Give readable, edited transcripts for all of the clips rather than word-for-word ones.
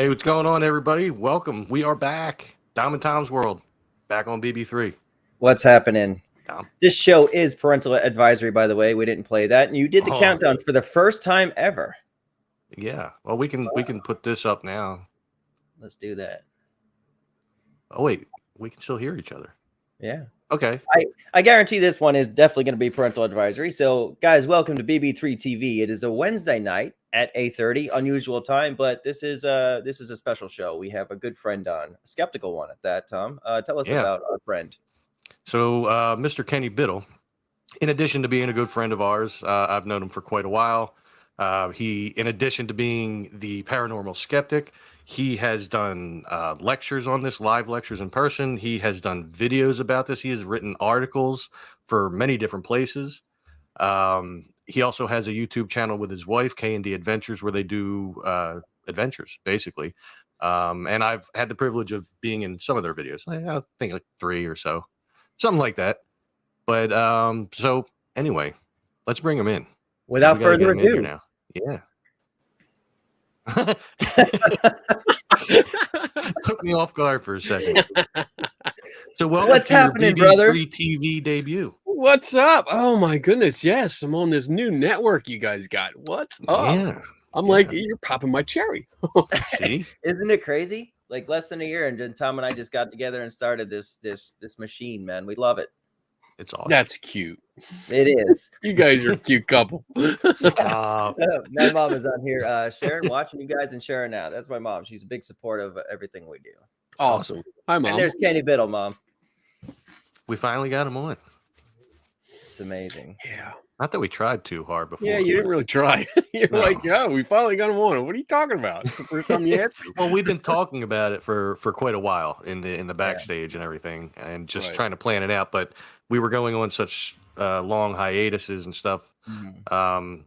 Hey, what's going on, everybody? Welcome. We are back. Dom and Tom's World, back on BB3. What's happening? Dom. This show is parental advisory, by the way. We didn't play that, and you did the countdown for the first time ever. Yeah. Well, we can put this up now. Let's do that. Oh wait, we can still hear each other. Yeah. Okay. I guarantee this one is definitely going to be parental advisory. So, guys, welcome to BB3 TV. It is a Wednesday night at 8:30, unusual time, but this is a special show. We have a good friend on, a skeptical one at that. Tom, tell us about our friend. So, Mr. Kenny Biddle, in addition to being a good friend of ours, I've known him for quite a while. He, in addition to being the Paranormal Skeptic, he has done lectures on this, live lectures in person. He has done videos about this. He has written articles for many different places. He also has a YouTube channel with his wife, K&D Adventures, where they do adventures, basically. And I've had the privilege of being in some of their videos. I think like 3 or so, something like that. But so anyway, let's bring him in. Without further ado. Now. Yeah. Took me off guard for a second. So what's happening, brother? TV debut. What's up? Oh my goodness, yes, I'm on this new network you guys got. What's up? Yeah. I'm like, you're popping my cherry. See, isn't it crazy? Like less than a year, and then Tom and I just got together and started this machine. Man, we love it. It's awesome. That's cute. It is. You guys are a cute couple. My mom is on here. Sharon, watching you guys, and Sharon now. That's my mom. She's a big support of everything we do. Awesome. Hi, Mom. And there's Kenny Biddle, Mom. We finally got him on. It's amazing. Yeah. Not that we tried too hard before. Yeah, you didn't really try. You're like, yeah, we finally got him on. What are you talking about? It's the first time you had to. Well, we've been talking about it for quite a while in the backstage and everything, and just trying to plan it out. But we were going on such long hiatuses and stuff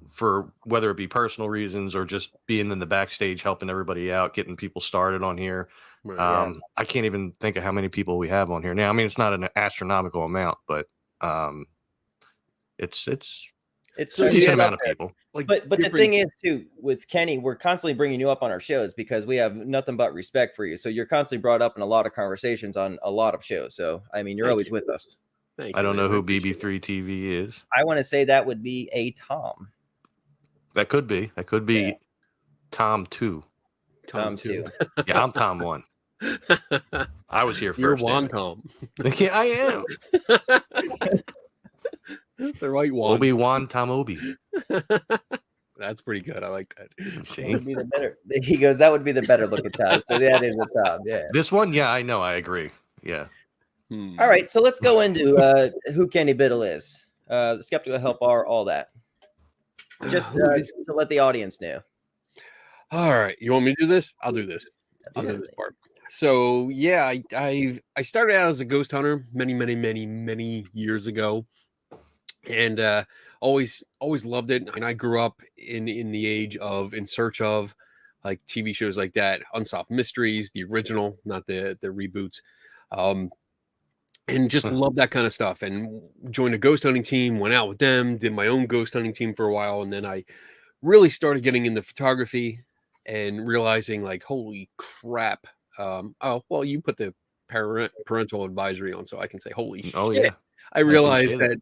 for whether it be personal reasons or just being in the backstage, helping everybody out, getting people started on here. I can't even think of how many people we have on here now. I mean, it's not an astronomical amount, but it's a decent amount of people. Like, but the thing is too, with Kenny, we're constantly bringing you up on our shows because we have nothing but respect for you. So you're constantly brought up in a lot of conversations on a lot of shows. So I mean, you're always with us. I don't know who BB3 TV is. I want to say that would be a Tom. That could be. Tom 2. Tom 2. Yeah, I'm Tom 1. I was here first. You're Juan Tom. Yeah, I am. The right one. Obi-Wan Tom Obi. That's pretty good. I like that. See? That would be the better. He goes, that would be the better looking Tom. So that is a Tom. Yeah. This one, yeah, I know. I agree. Yeah. All right, so let's go into who Kenny Biddle is. The skeptical help are all that. Just to let the audience know. All right, you want me to do this? I'll do this. Absolutely. I'll do this part. So yeah, I started out as a ghost hunter many years ago, and always loved it. And I grew up in the age of In Search Of, like TV shows like that, Unsolved Mysteries, the original, not the reboots. And just love that kind of stuff, and joined a ghost hunting team, went out with them, did my own ghost hunting team for a while. And then I really started getting into photography and realizing like, holy crap. Oh, well, you put the parental advisory on, so I can say, holy shit. Yeah. I realized that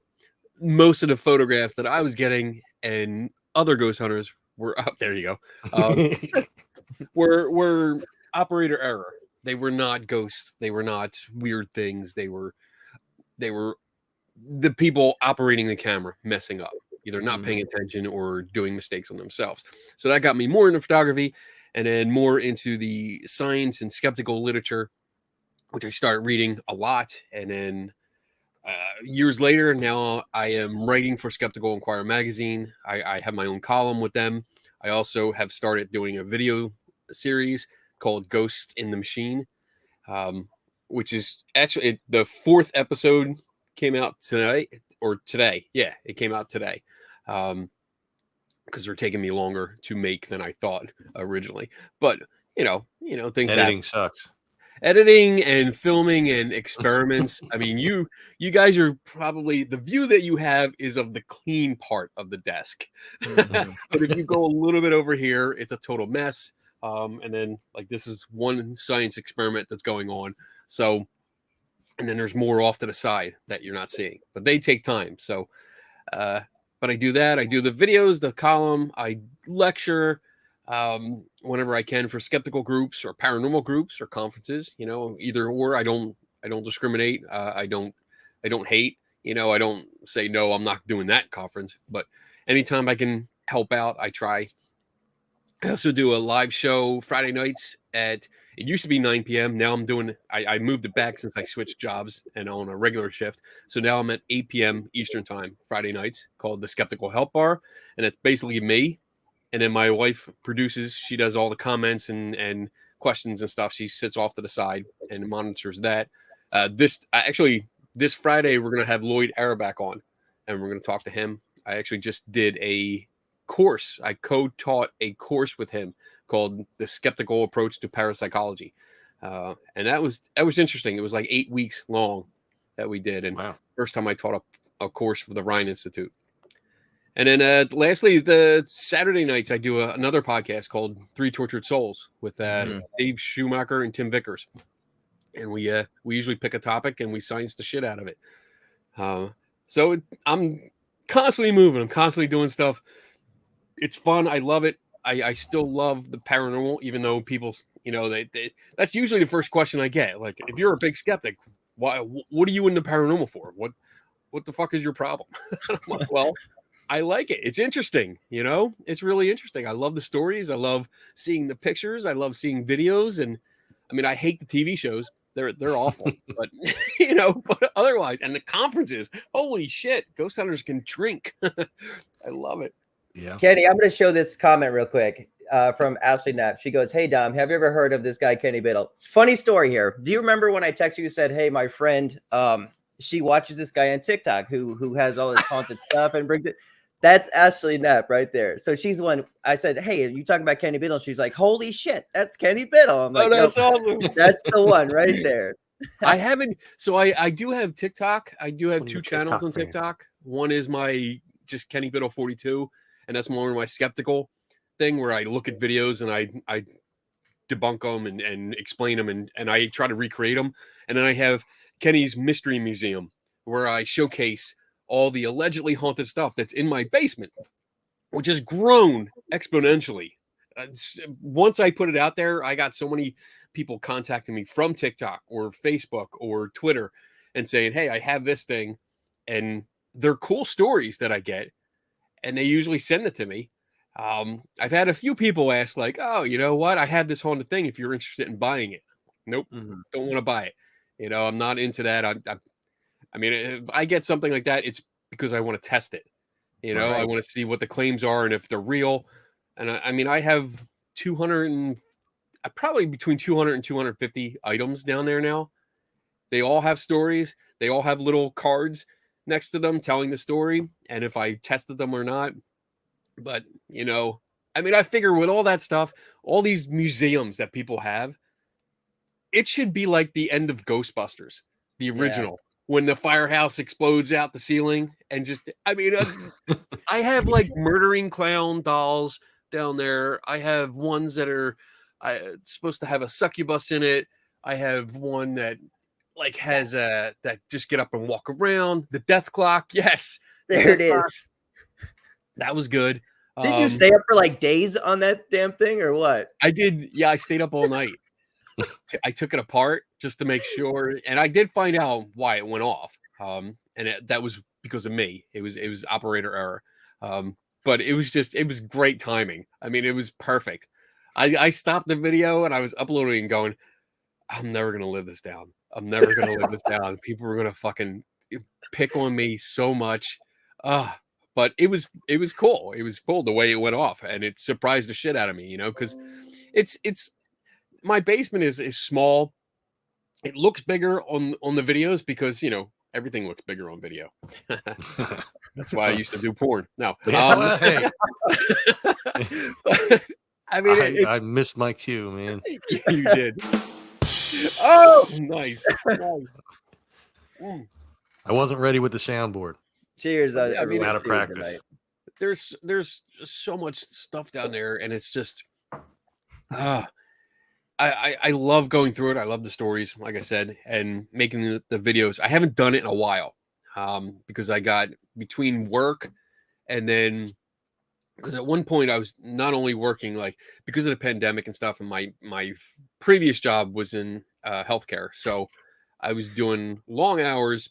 most of the photographs that I was getting and other ghost hunters were up. There you go. Were operator error. They were not ghosts. They were not weird things. They were the people operating the camera messing up, either not paying attention or doing mistakes on themselves. So that got me more into photography, and then more into the science and skeptical literature, which I started reading a lot. And then years later, now I am writing for Skeptical Inquirer magazine. I have my own column with them. I also have started doing a video series called Ghost in the Machine, which is actually the 4th episode came out today. Yeah, it came out today. Because they're taking me longer to make than I thought originally. But you know, things Editing sucks. Editing and filming and experiments. I mean, you guys are probably, the view that you have is of the clean part of the desk. But if you go a little bit over here, it's a total mess. And then like this is one science experiment that's going on. So, and then there's more off to the side that you're not seeing, but they take time. So, but I do that. I do the videos, the column. I lecture whenever I can for skeptical groups or paranormal groups or conferences. You know, either or. I don't discriminate. I don't hate. You know, I don't say no. I'm not doing that conference. But anytime I can help out, I try. I also do a live show Friday nights at, it used to be 9 p.m. Now I'm doing, I moved it back since I switched jobs and on a regular shift. So now I'm at 8 p.m. Eastern time, Friday nights, called the Skeptical Help Bar. And it's basically me. And then my wife produces, she does all the comments and questions and stuff. She sits off to the side and monitors that. This Friday, we're going to have Lloyd Araback on and we're going to talk to him. I actually just did a course. I co-taught a course with him called The Skeptical Approach to Parapsychology. And that was interesting. It was like 8 weeks long that we did. And wow. First time I taught a course for the Rhine Institute. And then lastly, the Saturday nights, I do another podcast called Three Tortured Souls with Dave Schumacher and Tim Vickers. And we usually pick a topic and we science the shit out of it. So I'm constantly moving. I'm constantly doing stuff. It's fun. I love it. I still love the paranormal, even though people, you know, that's usually the first question I get. Like, if you're a big skeptic, what are you into paranormal for? What the fuck is your problem? I'm like, well, I like it. It's interesting. You know, it's really interesting. I love the stories. I love seeing the pictures. I love seeing videos. And I mean, I hate the TV shows. They're awful, but you know, but otherwise, and the conferences, holy shit, ghost hunters can drink. I love it. Yeah. Kenny, I'm going to show this comment real quick from Ashley Knapp. She goes, "Hey, Dom, have you ever heard of this guy, Kenny Biddle?" Funny story here. Do you remember when I texted you and said, "Hey, my friend, she watches this guy on TikTok who has all this haunted stuff and brings it." That's Ashley Knapp right there. So she's the one. I said, "Hey, are you talking about Kenny Biddle?" She's like, "Holy shit, that's Kenny Biddle." I'm like, that's awesome. That's the one right there. I haven't. So I do have TikTok. I do have One of two your channels TikTok on fans. TikTok. One is my just Kenny Biddle 42, and that's more of my skeptical thing where I look at videos and I debunk them and explain them and I try to recreate them. And then I have Kenny's Mystery Museum where I showcase all the allegedly haunted stuff that's in my basement, which has grown exponentially. Once I put it out there, I got so many people contacting me from TikTok or Facebook or Twitter and saying, "Hey, I have this thing," and they're cool stories that I get, and they usually send it to me. I've had a few people ask, like, "Oh, you know what? I have this haunted thing. If you're interested in buying it." Nope, don't want to buy it. You know, I'm not into that. I mean, if I get something like that, it's because I want to test it. You know, I want to see what the claims are and if they're real. And I mean, I have 200 and probably between 200 and 250 items down there now. They all have stories. They all have little cards next to them telling the story and if I tested them or not. But, you know, I mean, I figure with all that stuff, all these museums that people have, it should be like the end of Ghostbusters, the original. Yeah. When the firehouse explodes out the ceiling and just, I mean, I have like murdering clown dolls down there. I have ones that are supposed to have a succubus in it. I have one that like has that just get up and walk around. The death clock. Yes. There it is. That was good. Did you stay up for like days on that damn thing or what? I did. Yeah, I stayed up all night. I took it apart just to make sure, and I did find out why it went off. That was because of me. It was operator error. But it was great timing. I mean, it was perfect. I stopped the video and I was uploading and going, I'm never gonna live this down. I'm never gonna live this down. People are gonna fucking pick on me so much. But it was cool. It was cool the way it went off, and it surprised the shit out of me, you know, because it's my basement is small. It looks bigger on the videos because, you know, everything looks bigger on video. That's why I used to do porn. No, hey. I mean, I missed my cue, man. You did. Oh, nice. I wasn't ready with the soundboard. Cheers! I mean, out of practice. There's so much stuff down there, and it's just Ah, I love going through it. I love the stories, like I said, and making the videos. I haven't done it in a while because I got between work and then because at one point I was not only working like because of the pandemic and stuff, and my previous job was in healthcare, so I was doing long hours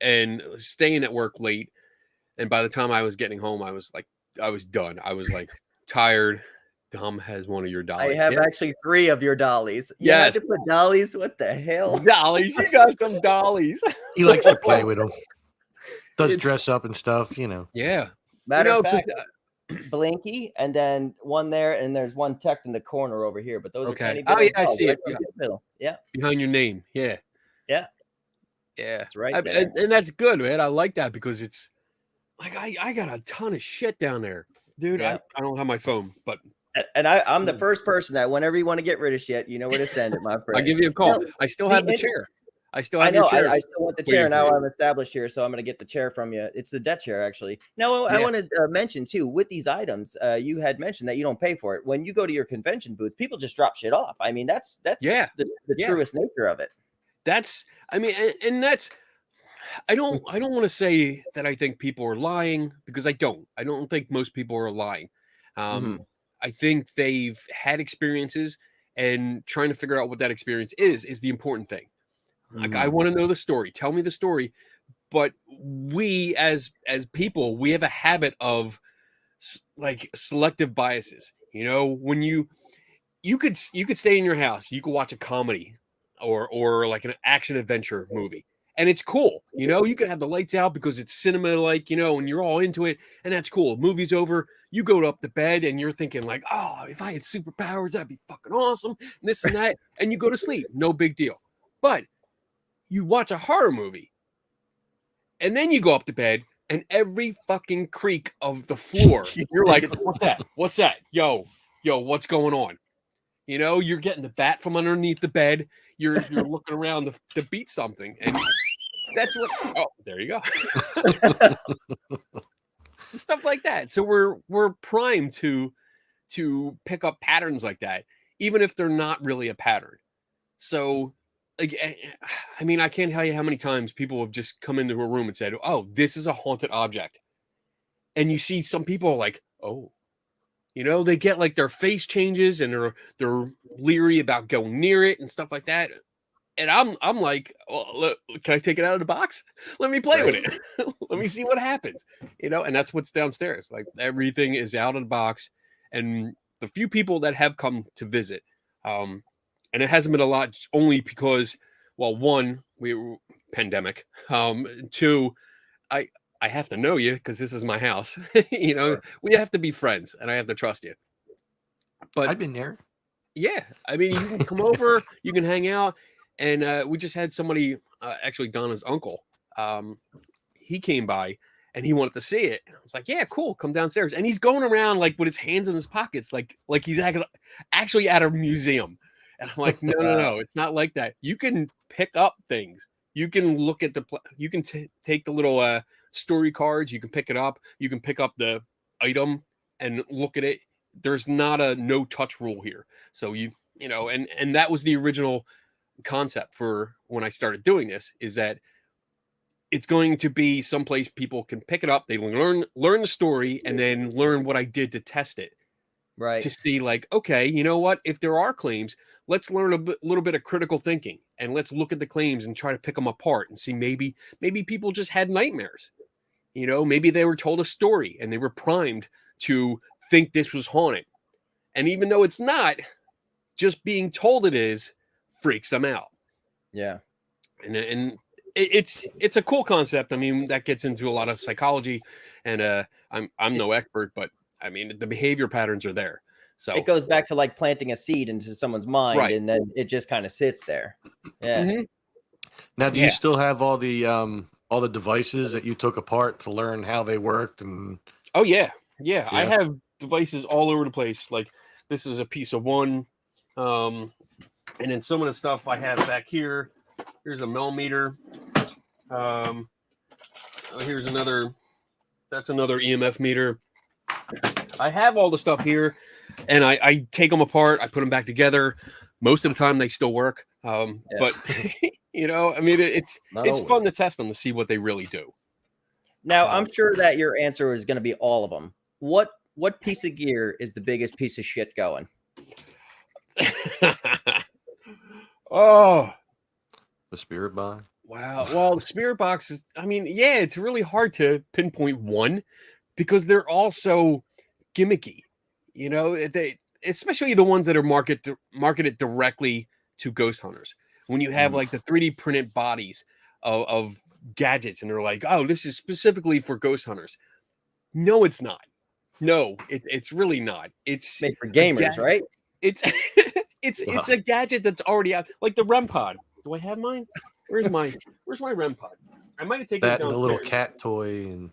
and staying at work late. And by the time I was getting home, I was done. I was like tired. Dom has one of your I dollies. have Yeah. actually 3 of your dollies. You had Yes. to put dollies? What the hell? Dollies. You got some dollies. He likes to play with them. Does It's- dress up and stuff, you know. Yeah. Matter of 'cause, fact, Blinky, and then one there, and there's one tucked in the corner over here. But those Okay. are Kenny Oh, Biddle's yeah, I dolls, see right it. there in the middle. Yeah, behind your name. Yeah. yeah, Yeah. it's right I- there. and that's good, man. I like that because it's like I got a ton of shit down there. Dude, Yeah. I don't have my phone, but And I'm the first person that whenever you want to get rid of shit, you know where to send it, my friend. I'll give you a call. No, I still the have the inter- chair. I still I have know. your chair. I still want the waiting chair. for Now you. I'm established here, so I'm going to get the chair from you. It's the debt chair, actually. Now, I Yeah. want to mention too with these items. You had mentioned that you don't pay for it when you go to your convention booths. People just drop shit off. I mean, that's Yeah. the Yeah. truest nature of it. That's I mean, and that's I don't want to say that I think people are lying because I don't. I don't think most people are lying. Mhm. I think they've had experiences and trying to figure out what that experience is the important thing. Like I Mhm. want to know the story. Tell me the story. But we as people, we have a habit of like selective biases. You know, when you could stay in your house, you could watch a comedy or like an action adventure movie. And it's cool, you know. You could have the lights out because it's cinema, like, you know, and you're all into it, and that's cool. Movie's over, you go up to bed, and you're thinking like, "Oh, if I had superpowers, that'd be fucking awesome." And this and that, and you go to sleep, no big deal. But you watch a horror movie, and then you go up to bed, and every fucking creak of the floor, you're like, "What's that? What's that? Yo, what's going on?" You know, you're getting the bat from underneath the bed. You're looking around to beat something, and that's what. Oh, there you go. Stuff like that. So we're primed to pick up patterns like that, even if they're not really a pattern. So, like, I mean, I can't tell you how many times people have just come into a room and said, "Oh, this is a haunted object," and you see some people like, "Oh." You know, they get like their face changes and they're leery about going near it and stuff like that. And I'm like, well, look, can I take it out of the box? Let me play with it. Let me see what happens. You know, and that's what's downstairs. Like everything is out of the box. And the few people that have come to visit, and it hasn't been a lot only because, well, one, we were pandemic. Two, I have to know you because this is my house. You know, Sure. we have to be friends and I have to trust you. But I've been there. yeah, I mean, you can come over, you can hang out. And we just had somebody, actually Donna's uncle, he came by and he wanted to see it. I was like, yeah, cool, come downstairs. And he's going around like with his hands in his pockets, like he's actually at a museum. And I'm like, no, it's not like that. You can pick up things. You can look at you can take the little story cards. You can pick it up. You can pick up the item and look at it. There's not a no touch rule here. So you know, and that was the original concept for when I started doing this, is that it's going to be someplace people can pick it up. They learn the story and then learn what I did to test it. Right. To see like, okay, you know what? If there are claims, let's learn a little bit of critical thinking and let's look at the claims and try to pick them apart and see maybe people just had nightmares. You know, maybe they were told a story and they were primed to think this was haunted. And even though it's not, just being told it is freaks them out. Yeah. And it's a cool concept. I mean, that gets into a lot of psychology, and I'm no expert, but I mean, the behavior patterns are there. So It goes back to like planting a seed into someone's mind, Right. and then it just kind of sits there. Yeah. Mhm. Now, do Yeah. you still have all the devices that you took apart to learn how they worked? And Oh yeah. I Yeah. have devices all over the place. Like this is a piece of one, and then some of the stuff I have back here. Here's a millimeter. Here's another. That's another EMF meter. I have all the stuff here, and I take them apart. I put them back together. Most of the time, they still work. But you know, I mean, it's fun to test them to see what they really do. Now, I'm sure that your answer is going to be all of them. What piece of gear is the biggest piece of shit going? The spirit box. Wow. Well, the spirit box is, I mean, yeah, it's really hard to pinpoint one because they're all so gimmicky. You know, they, especially the ones that are marketed directly to ghost hunters. When you have like the 3D printed bodies of gadgets and they're like, oh, this is specifically for ghost hunters. No, it's not. No, it's really not. It's made for gamers, right? It's it's a gadget that's already out, like the REM pod. Do I have mine? Where's my REM pod? I might have taken that it downstairs. The little cat toy and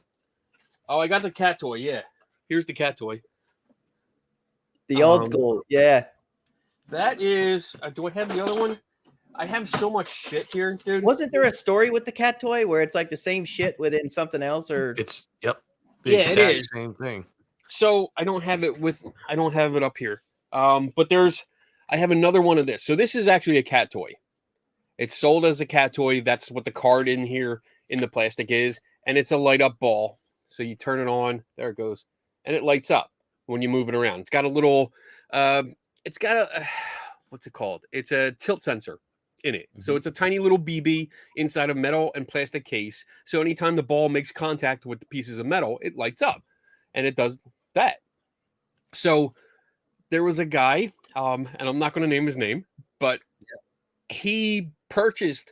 oh, I got the cat toy. Yeah, here's the cat toy. The old school, yeah. That is. Do I have the other one? I have so much shit here, dude. Wasn't there a story with the cat toy where it's like the same shit within something else, or it's the it is same thing. So I don't have it up here. But I have another one of this. So this is actually a cat toy. It's sold as a cat toy. That's what the card in here in the plastic is. And it's a light up ball. So you turn it on, there it goes. And it lights up when you move it around. It's got a little, what's it called? It's a tilt sensor in it. Mm-hmm. So it's a tiny little BB inside a metal and plastic case. So anytime the ball makes contact with the pieces of metal, it lights up. And it does that. So there was a guy, and I'm not going to name his name, but he purchased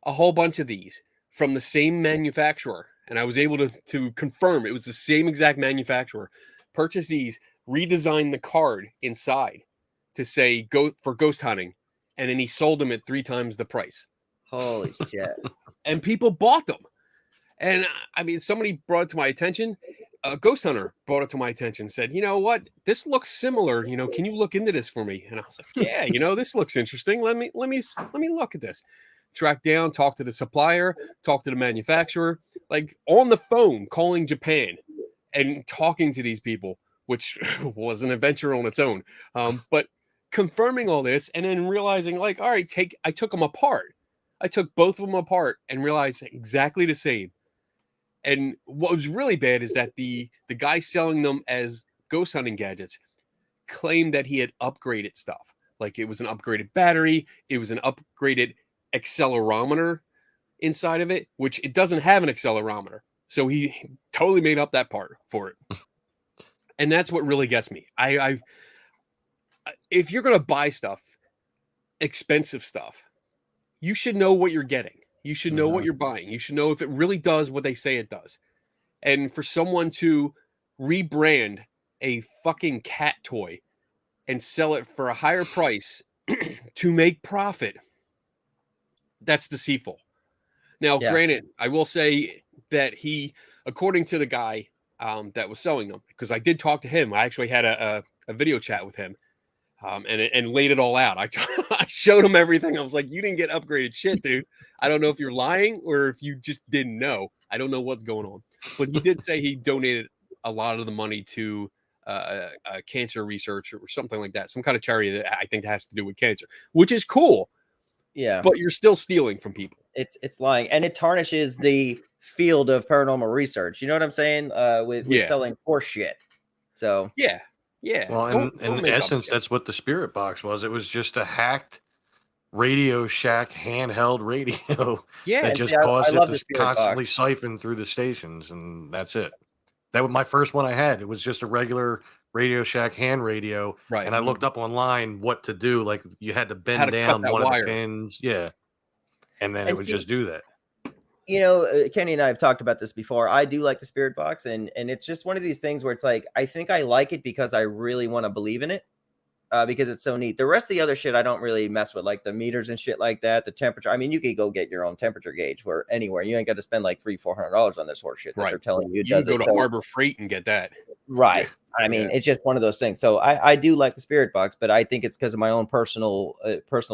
a whole bunch of these from the same manufacturer. And I was able to confirm it was the same exact manufacturer. Purchased these, redesigned the card inside to say go for ghost hunting. And then he sold them at 3 times the price. Holy shit. And people bought them. And I mean, somebody brought it to my attention. A ghost hunter brought it to my attention, said, you know what, this looks similar. You know, can you look into this for me? And I was like, yeah, you know, this looks interesting. Let me look at this. Track down, talk to the supplier, talk to the manufacturer, like on the phone, calling Japan and talking to these people, which was an adventure on its own. But confirming all this and then realizing, like, all right, I took them apart. I took both of them apart and realized exactly the same. And what was really bad is that the guy selling them as ghost hunting gadgets claimed that he had upgraded stuff. Like it was an upgraded battery. It was an upgraded accelerometer inside of it, which it doesn't have an accelerometer. So he totally made up that part for it. And that's what really gets me. I if you're going to buy stuff, expensive stuff, you should know what you're getting. You should know what you're buying. You should know if it really does what they say it does. And for someone to rebrand a fucking cat toy and sell it for a higher price to make profit, that's deceitful. Now, granted, I will say that he, according to the guy that was selling them, because I did talk to him. I actually had a video chat with him. And laid it all out. I showed him everything. I was like, you didn't get upgraded shit, dude. I don't know if you're lying or if you just didn't know. I don't know what's going on. But he did say he donated a lot of the money to cancer research or something like that. Some kind of charity that I think has to do with cancer, which is cool. Yeah. But you're still stealing from people. It's lying. And it tarnishes the field of paranormal research. You know what I'm saying? With selling horse shit. So yeah. Yeah. Well, in essence, that's what the spirit box was. It was just a hacked Radio Shack handheld radio. Yeah, that just caused it to constantly siphon through the stations, and that's it. That was my first one I had. It was just a regular Radio Shack hand radio, right? And I looked up online what to do. Like you had to bend down one of the pins, and then it would just do that. You know, Kenny and I have talked about this before. I do like the spirit box, and it's just one of these things where it's like, I think I like it because I really want to believe in it, because it's so neat. The rest of the other shit I don't really mess with, like the meters and shit like that, the temperature. I mean, you could go get your own temperature gauge where anywhere. You ain't got to spend like $300-400 on this horse shit that they're telling you. You can go to Harbor Freight and get that. Right. I mean, it's just one of those things. So I do like the spirit box, but I think it's because of my own personal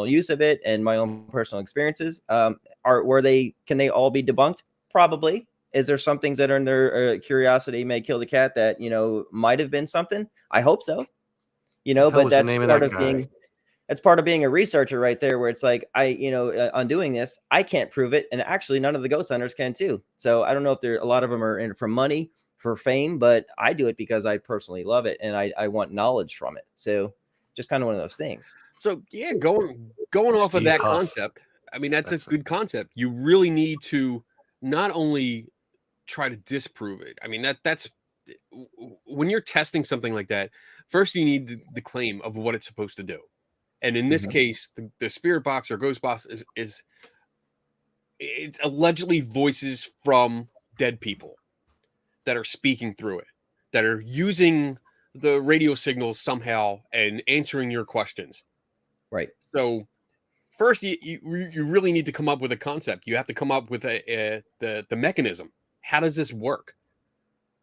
use of it and my own personal experiences. Can they all be debunked? Probably. Is there some things that are in their curiosity may kill the cat that, you know, might have been something? I hope so. You know, Hell but was the that's name of part that of guy? being that's part of being a researcher right there, where it's like, on doing this, I can't prove it. And actually, none of the ghost hunters can too. So I don't know if a lot of them are in it for money, for fame, but I do it because I personally love it and I want knowledge from it. So just kind of one of those things. So yeah, going off of Steve that Huff. concept, I mean that's a That's good concept. You really need to not only try to disprove it. I mean that's when you're testing something like that. First, you need the claim of what it's supposed to do, and in this Mhm. case, the spirit box or ghost box is it's allegedly voices from dead people that are speaking through it, that are using the radio signals somehow and answering your questions. Right. So first, you really need to come up with a concept. You have to come up with the mechanism. How does this work?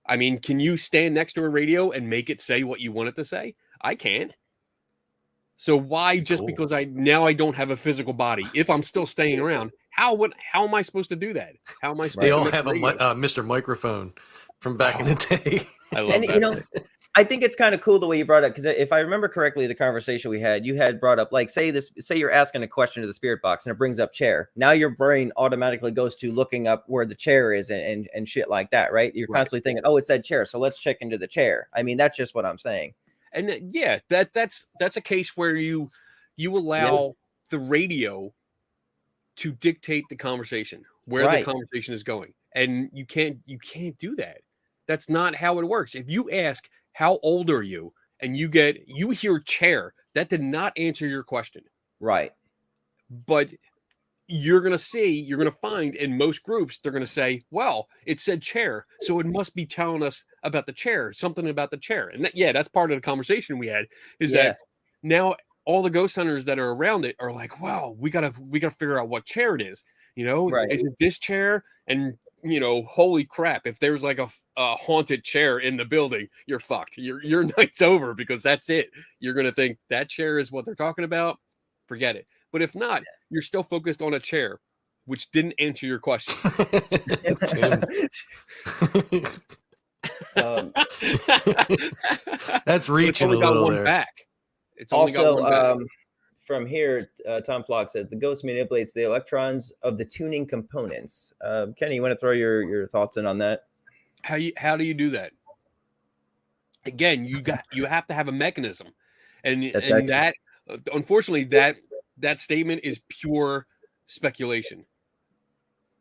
I mean, can you stand next to a radio and make it say what you want it to say? I can't. So why just Cool. because I don't have a physical body, if I'm still staying around, how am I supposed to do that? How am I supposed They to all make have a radio? Mr. Microphone from back in the day. I love And that. you know, I think it's kind of cool the way you brought it, because if I remember correctly, the conversation we had, you had brought up, like, say you're asking a question to the spirit box and it brings up chair. Now your brain automatically goes to looking up where the chair is and shit like that, right? You're Right. constantly thinking, oh, it said chair, so let's check into the chair. I mean, that's just what I'm saying. And yeah, that's a case where you allow the radio to dictate the conversation, where the Right. conversation is going, and you can't do that. That's not how it works. If you ask how old are you and you hear chair, that did not answer your question. Right. But you're going to find in most groups, they're going to say, well, it said chair, so it must be telling us about the chair, something about the chair. And that's part of the conversation we had, is that now all the ghost hunters that are around it are like, wow, we gotta figure out what chair it is. You know, Right. is it this chair? And holy crap, if there's like a haunted chair in the building, you're fucked. Your night's over, because that's it. You're going to think that chair is what they're talking about. Forget it. But if not, you're still focused on a chair, which didn't answer your question. That's But it's reaching a only got little one there. back. It's only got one back. Also, from here, Tom Flock said the ghost manipulates the electrons of the tuning components. Kenny, you want to throw your thoughts in on that? How do you do that? Again, you have to have a mechanism, and that unfortunately that statement is pure speculation.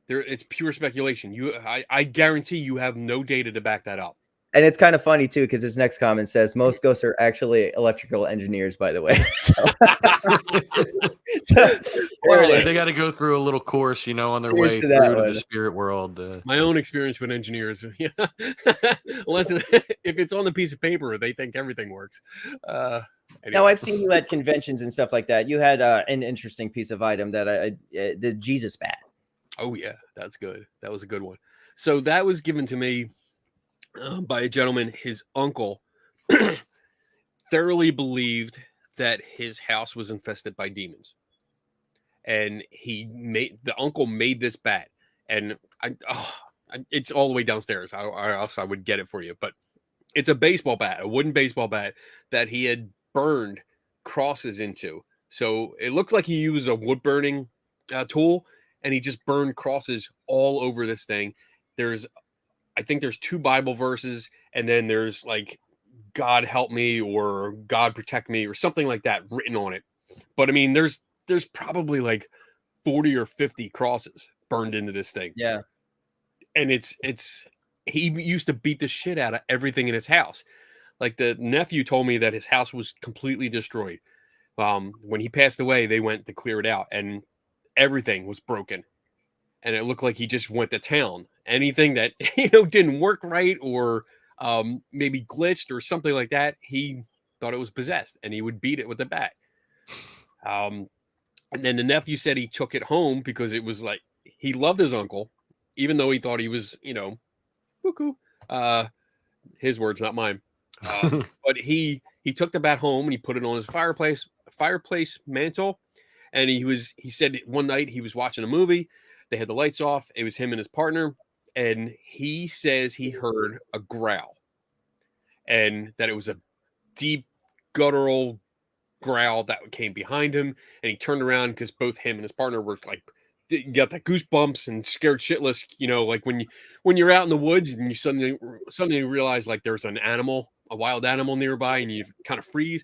It's pure speculation. I guarantee you have no data to back that up. And it's kind of funny too, because his next comment says most ghosts are actually electrical engineers, by the way. They got to go through a little course, on their way through to the spirit world. My own experience with engineers, unless if it's on the piece of paper, they think everything works. Anyway. Now, I've seen you at conventions and stuff like that. You had an interesting piece of item that the Jesus bat. Oh yeah, that's good. That was a good one. So that was given to me by a gentleman. His uncle thoroughly believed that his house was infested by demons, and the uncle made this bat, and it's all the way downstairs. Or else I would get it for you, but it's a baseball bat, a wooden baseball bat that he had burned crosses into. So it looked like he used a wood burning tool, and he just burned crosses all over this thing. I think there's 2 Bible verses, and then there's like God help me or God protect me or something like that written on it. But I mean, there's probably like 40 or 50 crosses burned into this thing. Yeah. And he used to beat the shit out of everything in his house. Like the nephew told me that his house was completely destroyed. When he passed away, they went to clear it out, and everything was broken. And it looked like he just went to town. Anything that didn't work right or maybe glitched or something like that, he thought it was possessed, and he would beat it with the bat. And then the nephew said he took it home because it was like he loved his uncle, even though he thought he was, cuckoo. His words, not mine. But he took the bat home and he put it on his fireplace mantle. And he said one night he was watching a movie. They had the lights off. It was him and his partner. and he says he heard a growl, and that it was a deep guttural growl that came behind him, and he turned around because both him and his partner were like got the goosebumps and scared shitless, like when you're out in the woods and you suddenly realize like there's an animal, a wild animal nearby, and you kind of freeze.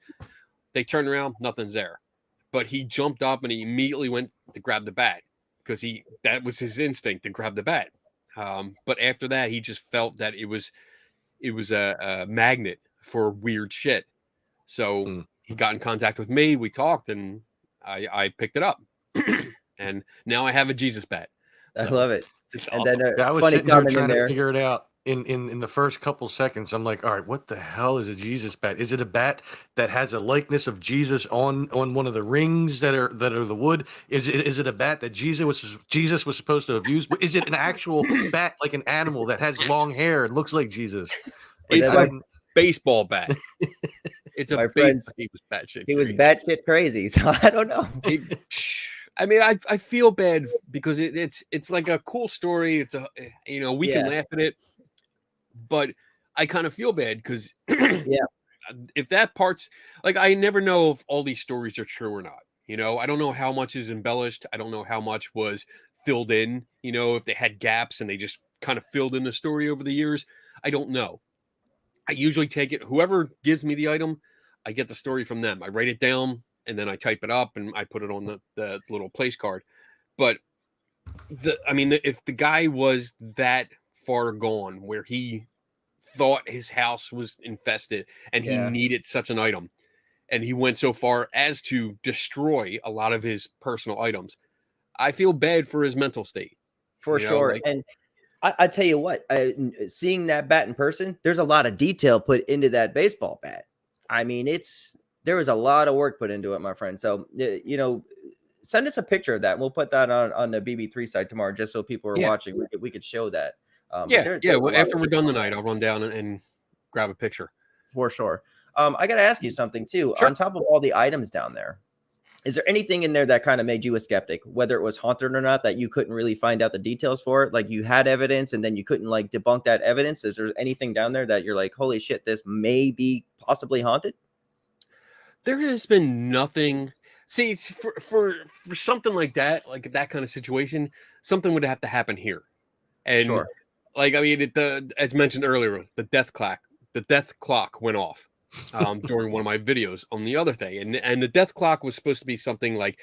They turn around, nothing's there, but he jumped up and he immediately went to grab the bat because that was his instinct to grab the bat. But after that, he just felt that it was a magnet for weird shit. So he got in contact with me. We talked, and I picked it up, and now I have a Jesus bat. I love it. It's and awesome. then I was funny sitting there comment in trying to there. figure it out. In the first couple seconds, I'm like, all right, what the hell is a Jesus bat? Is it a bat that has a likeness of Jesus on one of the rings that are the wood? Is it a bat that Jesus was supposed to have used? Is it an actual bat, like an animal that has long hair and looks like Jesus? Like, It's a baseball bat. It's My a friends, he was batshit. He was batshit crazy, so I don't know. I mean, I feel bad because it's like a cool story. It's we can laugh at it, but I kind of feel bad because if that part's like, I never know if all these stories are true or not. I don't know how much is embellished. I don't know how much was filled in. If they had gaps and they just kind of filled in the story over the years. I don't know. I usually take it. Whoever gives me the item, I get the story from them. I write it down and then I type it up and I put it on the little place card. But if the guy was that far gone where he thought his house was infested and he needed such an item, and he went so far as to destroy a lot of his personal items, I feel bad for his mental state. For sure. And I tell you what, seeing that bat in person, there's a lot of detail put into that baseball bat. I mean, there was a lot of work put into it, my friend. So, send us a picture of that. We'll put that on the BB3 site tomorrow, just so people are watching. We could show that. Well, after we're done tonight, I'll run down and grab a picture. For sure. I got to ask you something too. Sure. On top of all the items down there, is there anything in there that kind of made you a skeptic, whether it was haunted or not, that you couldn't really find out the details for it? Like you had evidence and then you couldn't like debunk that evidence. Is there anything down there that you're like, holy shit, this may be possibly haunted? There has been nothing. See, for something like that kind of situation, something would have to happen here. And as mentioned earlier, the death clock went off during one of my videos on the other thing. And the death clock was supposed to be something like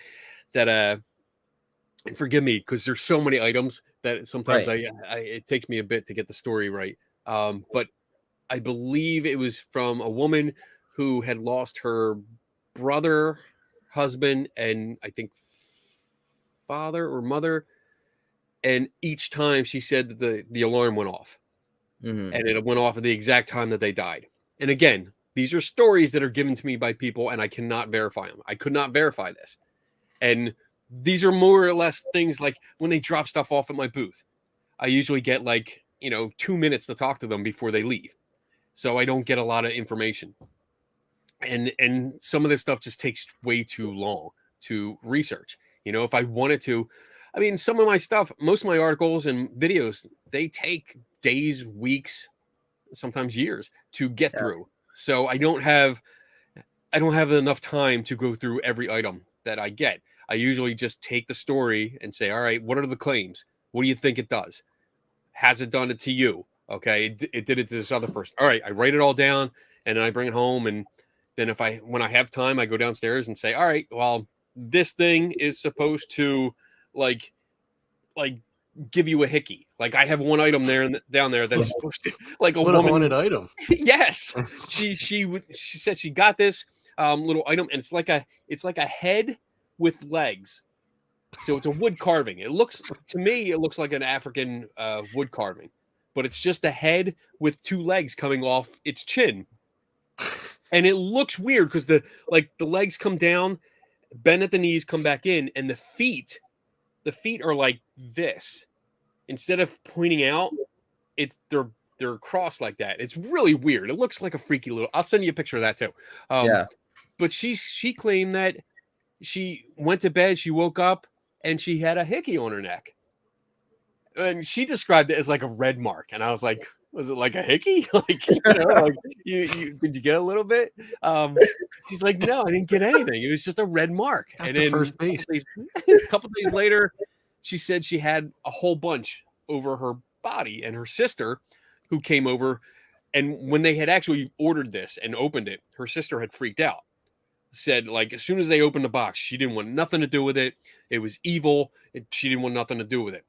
that. Forgive me, because there's so many items that sometimes it takes me a bit to get the story right. But I believe it was from a woman who had lost her brother, husband, and I think father or mother. And each time she said that the alarm went off. And it went off at the exact time that they died. And again, these are stories that are given to me by people, and I cannot verify them. I could not verify this. And these are more or less things like when they drop stuff off at my booth. I usually get 2 minutes to talk to them before they leave. So I don't get a lot of information. And some of this stuff just takes way too long to research. If I wanted to, some of my stuff, most of my articles and videos, they take days, weeks, sometimes years to get through. So I don't have enough time to go through every item that I get. I usually just take the story and say, all right, what are the claims? What do you think it does? Has it done it to you? Okay, it did it to this other person. All right, I write it all down and then I bring it home. And then when I have time, I go downstairs and say, all right, well, this thing is supposed to like give you a hickey. Like I have one item down there that's supposed to like a haunted item. Yes. She said she got this little item, and it's like a head with legs. So it's a wood carving. It looks like an African wood carving, but it's just a head with two legs coming off its chin. And it looks weird because the legs come down, bend at the knees, come back in, and the feet are like this. Instead of pointing out, they're crossed like that. It's really weird. It looks like a freaky little. I'll send you a picture of that too. But she claimed that she went to bed, she woke up, and she had a hickey on her neck. And she described it as like a red mark, and I was like, was it like a hickey? Like, you know, like you did you get a little bit? She's like, no, I didn't get anything. It was just a red mark. Got And the then first base. a couple days later, she said she had a whole bunch over her body, and her sister, who came over, and when they had actually ordered this and opened it, her sister had freaked out. Said like as soon as they opened the box, she didn't want nothing to do with it. It was evil. She didn't want nothing to do with it.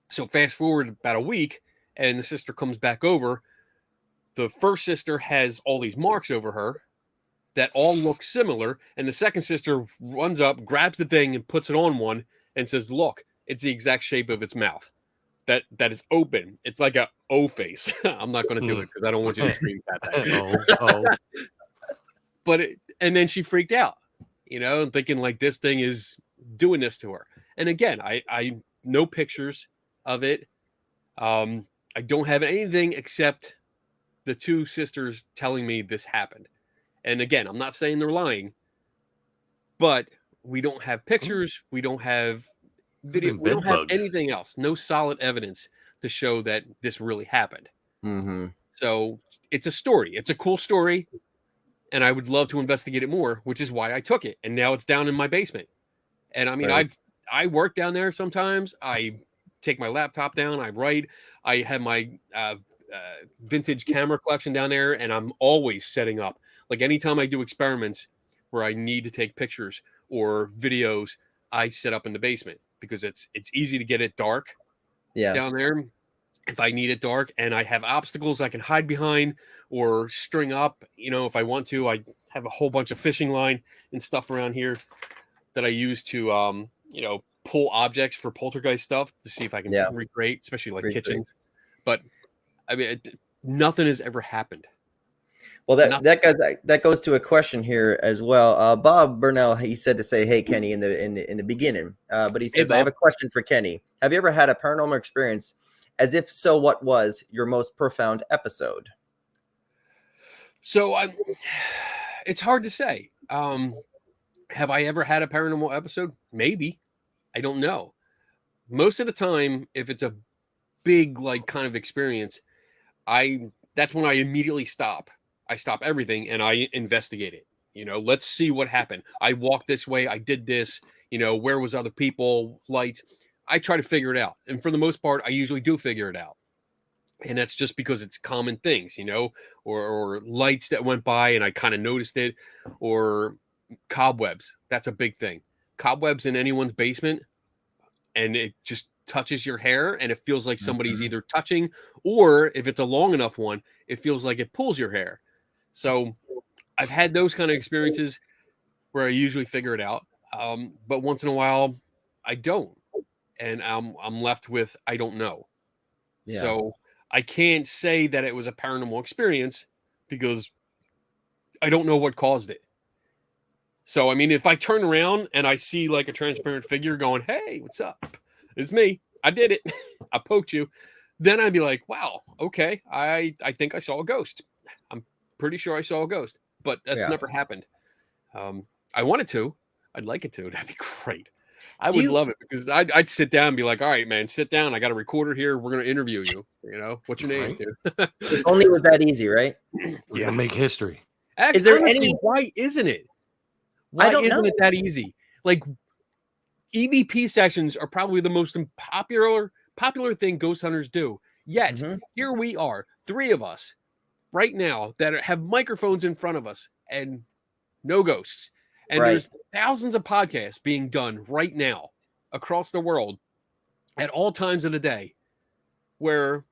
So fast forward about a week, and the sister comes back over. The first sister has all these marks over her that all look similar, and the second sister runs up, grabs the thing, and puts it on one, and says, "Look, it's the exact shape of its mouth. That is open. It's like a O face." I'm not going to do it because I don't want you to scream at that. Oh. But and then she freaked out, you know, thinking like this thing is doing this to her. And again, I no pictures of it. I don't have anything except the two sisters telling me this happened. And again, I'm not saying they're lying, but we don't have pictures. We don't have video. We don't have anything else. No solid evidence to show that this really happened. Mm-hmm. So it's a story. It's a cool story. And I would love to investigate it more, which is why I took it. And now it's down in my basement. And I mean, Right. I work down there sometimes. I take my laptop down. I write. I have my vintage camera collection down there, and I'm always setting up. Like anytime I do experiments where I need to take pictures or videos, I set up in the basement because it's easy to get it dark down there. If I need it dark, and I have obstacles I can hide behind or string up, you know, if I want to. I have a whole bunch of fishing line and stuff around here that I use to, you know, pull objects for poltergeist stuff to see if I can recreate, especially like kitchens. But I mean, nothing has ever happened. Well, that goes to a question here as well. Bob Burnell, he said to say, "Hey, Kenny," in the beginning, but he says, Hey, "I have a question for Kenny. Have you ever had a paranormal experience? As if so, what was your most profound episode?" So it's hard to say. Have I ever had a paranormal episode? Maybe. I don't know. Most of the time, if it's a big, like, kind of experience, that's when I immediately stop. I stop everything and I investigate it. You know, let's see what happened. I walked this way. I did this. You know, where was other people, lights? I try to figure it out. And for the most part, I usually do figure it out. And that's just because it's common things, you know, or lights that went by and I kind of noticed it, or cobwebs. That's a big thing. Cobwebs in anyone's basement, and it just touches your hair and it feels like somebody's either touching, or if it's a long enough one, it feels like it pulls your hair. So I've had those kind of experiences where I usually figure it out. But once in a while I don't. And I'm left with, I don't know. Yeah. So I can't say that it was a paranormal experience because I don't know what caused it. So, I mean, if I turn around and I see like a transparent figure going, "Hey, what's up? It's me. I did it. I poked you." Then I'd be like, "Wow, okay. I think I saw a ghost. I'm pretty sure I saw a ghost." But that's never happened. I wanted to. I'd like it to. That'd be great. I would love it because I'd sit down and be like, "All right, man, sit down. I got a recorder here. We're going to interview you. You know, what's your name, dude?" If only it was that easy, right? We're gonna make history. Is there any? Why isn't it? Why isn't it that easy? Like, EVP sessions are probably the most popular thing ghost hunters do. Yet here we are, three of us right now that have microphones in front of us and no ghosts. And there's thousands of podcasts being done right now across the world at all times of the day where,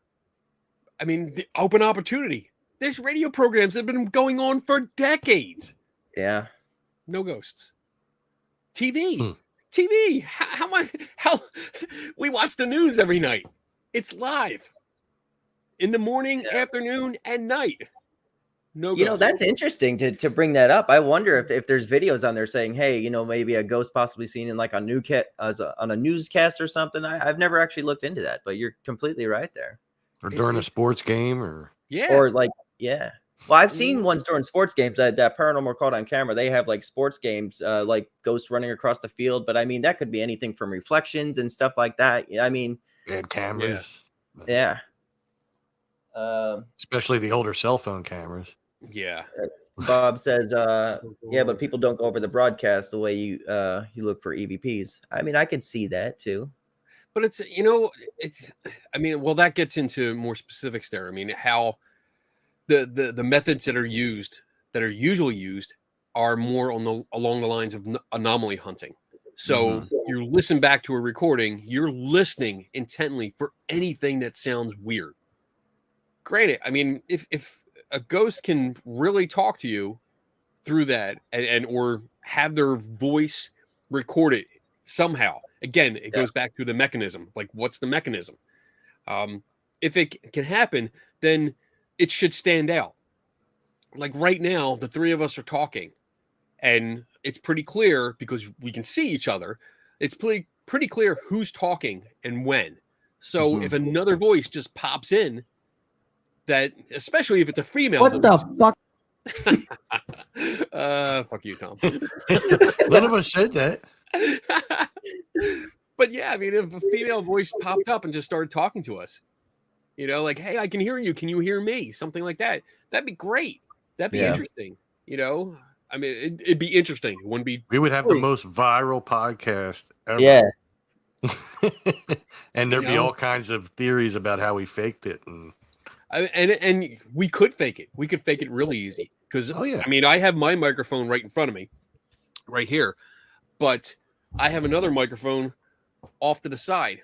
I mean, the open opportunity. There's radio programs that have been going on for decades. Yeah. No ghosts. TV. How we watch the news every night. It's live in the morning, afternoon, and night. No ghosts. You know, that's interesting to bring that up. I wonder if there's videos on there saying, "Hey, you know, maybe a ghost possibly seen in like a on a newscast or something." I've never actually looked into that, but you're completely right there. Or during a sports game, or Well, I've seen ones during sports games that Paranormal caught on camera. They have like sports games, like ghosts running across the field. But I mean, that could be anything from reflections and stuff like that. I mean, They had cameras. Yeah. Especially the older cell phone cameras. Yeah. Bob says, yeah, but people don't go over the broadcast the way you look for EVPs. I mean, I can see that too. But it's, I mean, well, that gets into more specifics there. I mean, how the methods that are usually used are more along the lines of anomaly hunting. So you listen back to a recording, you're listening intently for anything that sounds weird. Granted, I mean, if a ghost can really talk to you through that and or have their voice recorded somehow, again, it goes back to the mechanism. Like, what's the mechanism? If it can happen, then it should stand out. Like right now, the three of us are talking, and it's pretty clear because we can see each other. It's pretty clear who's talking and when. So if another voice just pops in, that, especially if it's a female What voice, the fuck? fuck you, Tom. None of us said that. But yeah, I mean, if a female voice popped up and just started talking to us, like, hey, I can hear you. Can you hear me? Something like that. That'd be great. That'd be interesting. I mean, it'd be interesting. It wouldn't be. We would have the most viral podcast ever. Yeah. And there'd be all kinds of theories about how we faked it. And we could fake it. We could fake it really easy. Because, I mean, I have my microphone right in front of me, right here. But I have another microphone off to the side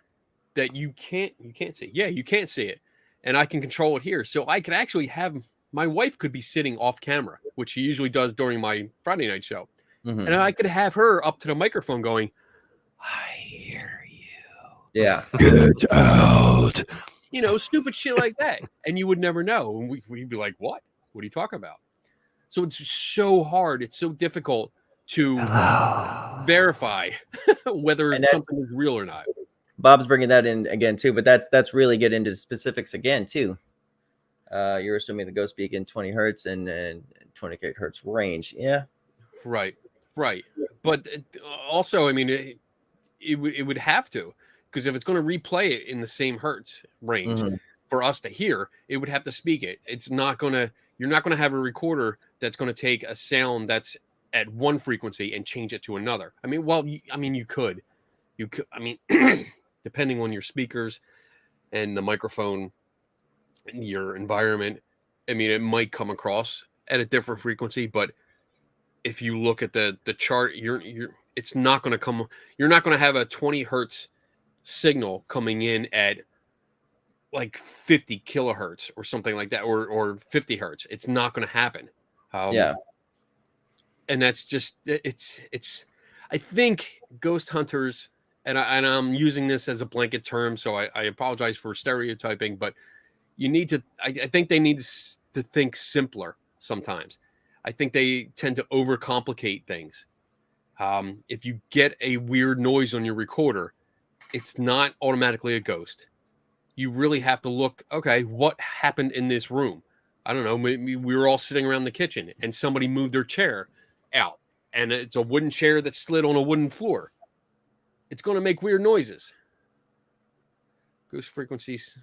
that you can't see. Yeah, you can't see it. And I can control it here. So I could actually have, my wife could be sitting off camera, which she usually does during my Friday night show. And I could have her up to the microphone going, I hear you. Yeah. Get out. Stupid shit like that. And you would never know. And we'd be like, what? What are you talking about? So it's so hard. It's so difficult to verify whether something is real or not. Bob's bringing that in again too, but that's really get into specifics again too. You're assuming the ghost speak in 20 hertz and 28 hertz range. Yeah. Right. But also, I mean, it would have to, because if it's going to replay it in the same hertz range for us to hear, it would have to speak it. You're not going to have a recorder that's going to take a sound that's at one frequency and change it to another. I mean, you could, I mean, depending on your speakers and the microphone and your environment, I mean, it might come across at a different frequency, but if you look at the chart, it's not going to come. You're not going to have a 20 hertz signal coming in at like 50 kilohertz or something like that, or 50 hertz. It's not going to happen. And that's just, it's, I think ghost hunters, and I'm using this as a blanket term, so I apologize for stereotyping, but you need to, I think they need to think simpler sometimes. I think they tend to overcomplicate things. If you get a weird noise on your recorder, it's not automatically a ghost. You really have to look, okay, what happened in this room? I don't know, maybe we were all sitting around the kitchen and somebody moved their chair out, and it's a wooden chair that slid on a wooden floor. It's going to make weird noises. Ghost frequencies,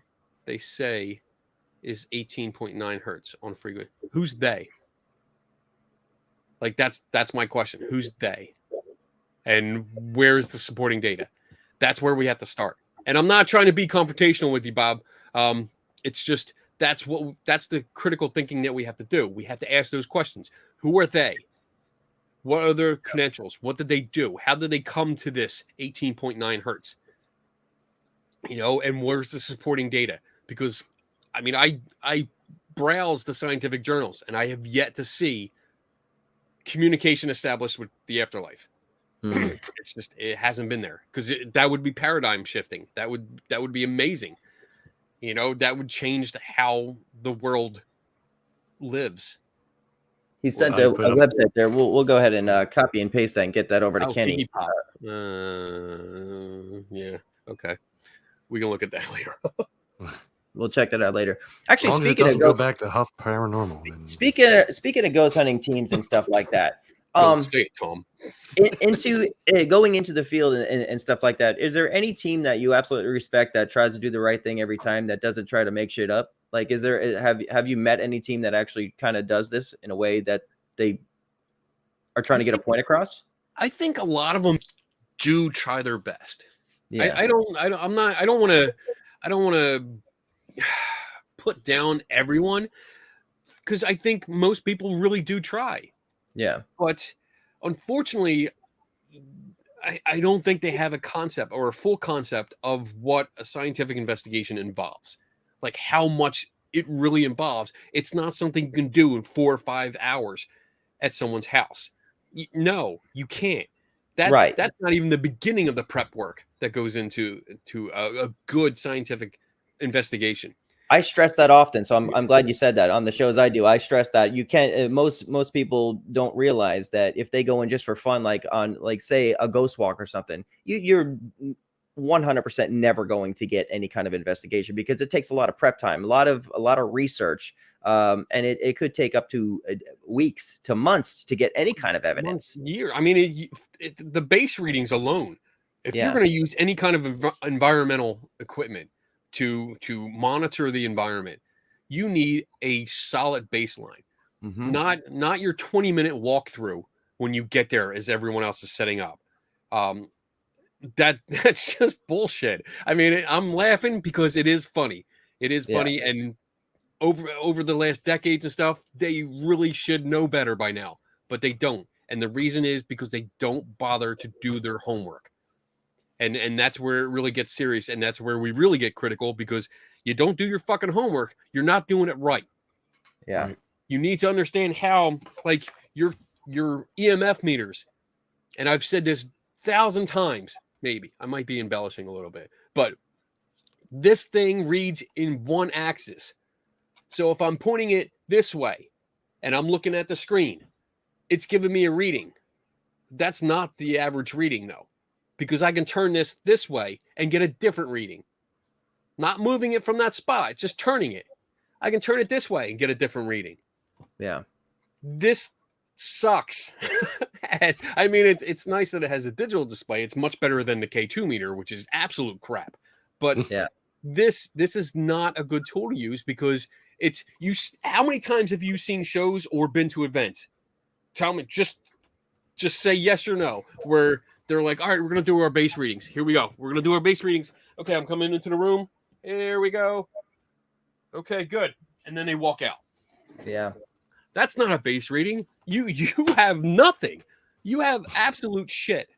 they say, is 18.9 hertz on frequency. Who's they? Like, that's my question. Who's they? And where's the supporting data? That's where we have to start. And I'm not trying to be confrontational with you, Bob. It's just that's the critical thinking that we have to do. We have to ask those questions. Who are they? What are their credentials? What did they do? How did they come to this 18.9 hertz? And where's the supporting data? Because, I mean, I browse the scientific journals, and I have yet to see communication established with the afterlife. It's just, it hasn't been there, because that would be paradigm shifting. That would be amazing. That would change how the world lives. He sent a website there. We'll go ahead and copy and paste that and get that over to Kenny. Yeah. Okay. We can look at that later. We'll check that out later. Actually, speaking of go back to Huff Paranormal. Speaking of ghost hunting teams and stuff like that, Don't say it, Tom. Into going into the field and stuff like that, is there any team that you absolutely respect that tries to do the right thing every time, that doesn't try to make shit up? Like, is there have you met any team that actually kind of does this in a way that they are trying to get a point across? I think a lot of them do try their best. Yeah. I don't want to put down everyone, because I think most people really do try. Yeah. But unfortunately, I don't think they have a concept or a full concept of what a scientific investigation involves, like how much it really involves. It's not something you can do in 4 or 5 hours at someone's house. No, you can't. That's not even the beginning of the prep work that goes into a good scientific investigation. I stress that often, so I'm glad you said that on the shows I do. I stress that you can't. Most people don't realize that if they go in just for fun, like on say a ghost walk or something, you're 100% never going to get any kind of investigation, because it takes a lot of prep time, a lot of research, and it could take up to weeks to months to get any kind of evidence. I mean, the base readings alone, if you're going to use any kind of environmental equipment to monitor the environment, you need a solid baseline, not your 20-minute walkthrough when you get there as everyone else is setting up. That's just bullshit. I mean, I'm laughing because it is funny. It is funny, and over the last decades and stuff, they really should know better by now, but they don't. And the reason is because they don't bother to do their homework. And that's where it really gets serious, and that's where we really get critical, because you don't do your fucking homework, you're not doing it right. Yeah. Right? You need to understand how, like, your EMF meters, and I've said this 1,000 times, maybe I might be embellishing a little bit, but this thing reads in one axis. So if I'm pointing it this way and I'm looking at the screen, it's giving me a reading. That's not the average reading, though, because I can turn this way and get a different reading. Not moving it from that spot, just turning it. I can turn it this way and get a different reading. Yeah. This sucks. And, I mean, it's nice that it has a digital display. It's much better than the K2 meter, which is absolute crap. But this is not a good tool to use, because it's you. How many times have you seen shows or been to events? Tell me, just say yes or no, where they're like, all right, we're going to do our base readings. Here we go. We're going to do our base readings. Okay, I'm coming into the room. Here we go. Okay, good. And then they walk out. Yeah. That's not a base reading. You have nothing. You have absolute shit.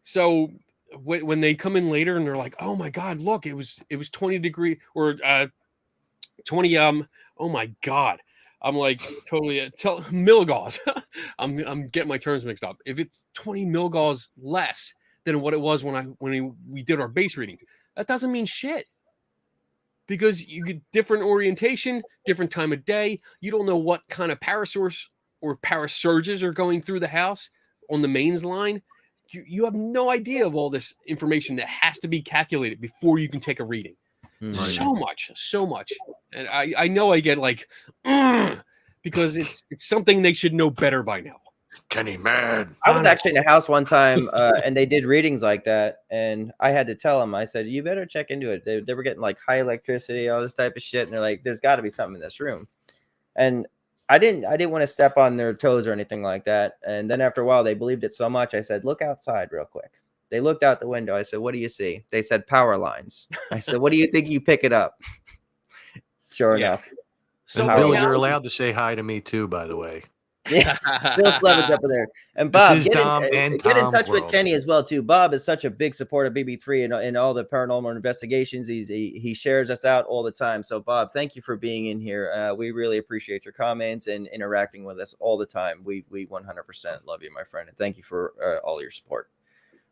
So when they come in later and they're like, oh my God, look, it was 20 degree or 20 oh my God. I'm like totally milligauss. I'm getting my terms mixed up. If it's 20 milligauss less than what it was when we did our base readings, that doesn't mean shit, because you get different orientation, different time of day. You don't know what kind of power source or power surges are going through the house on the mains line. You have no idea of all this information that has to be calculated before you can take a reading. So much. And I know I get like, because it's something they should know better by now. Kenny mad. I was actually in a house one time, and they did readings like that, and I had to tell them, I said, you better check into it. They were getting like high electricity, all this type of shit, and they're like, there's got to be something in this room. And I didn't want to step on their toes or anything like that. And then after a while, they believed it so much, I said, look outside real quick. They looked out the window. I said, what do you see? They said, power lines. I said, what do you think? You pick it up. Sure enough. So Bill, you're allowed to say hi to me too, by the way. Yeah, Bill Slevin's up there. And Bob, get in touch with world. Kenny as well too. Bob is such a big supporter of BB3 and all the paranormal investigations. He shares us out all the time. So Bob, thank you for being in here. We really appreciate your comments and interacting with us all the time. We 100% love you, my friend, and thank you for all your support.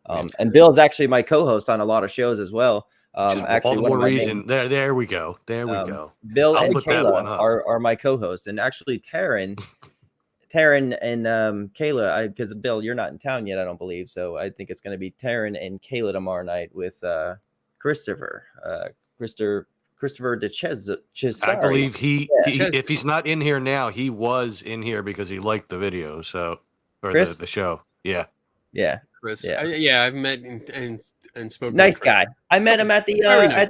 And Bill is actually my co-host on a lot of shows as well. Actually, all the more reason. There we go. There we go. Bill I'll and put that one Kayla up. are my co-hosts, and actually Taryn and Kayla, because Bill, you're not in town yet, I don't believe. So I think it's going to be Taryn and Kayla tomorrow night with Christopher DeCesare. I believe he if he's not in here now, he was in here because he liked the video. So or Chris? the show. Yeah. Yeah. Chris. Yeah. Yeah, I've met and spoken. Nice to Chris. guy. I met him at the Very nice.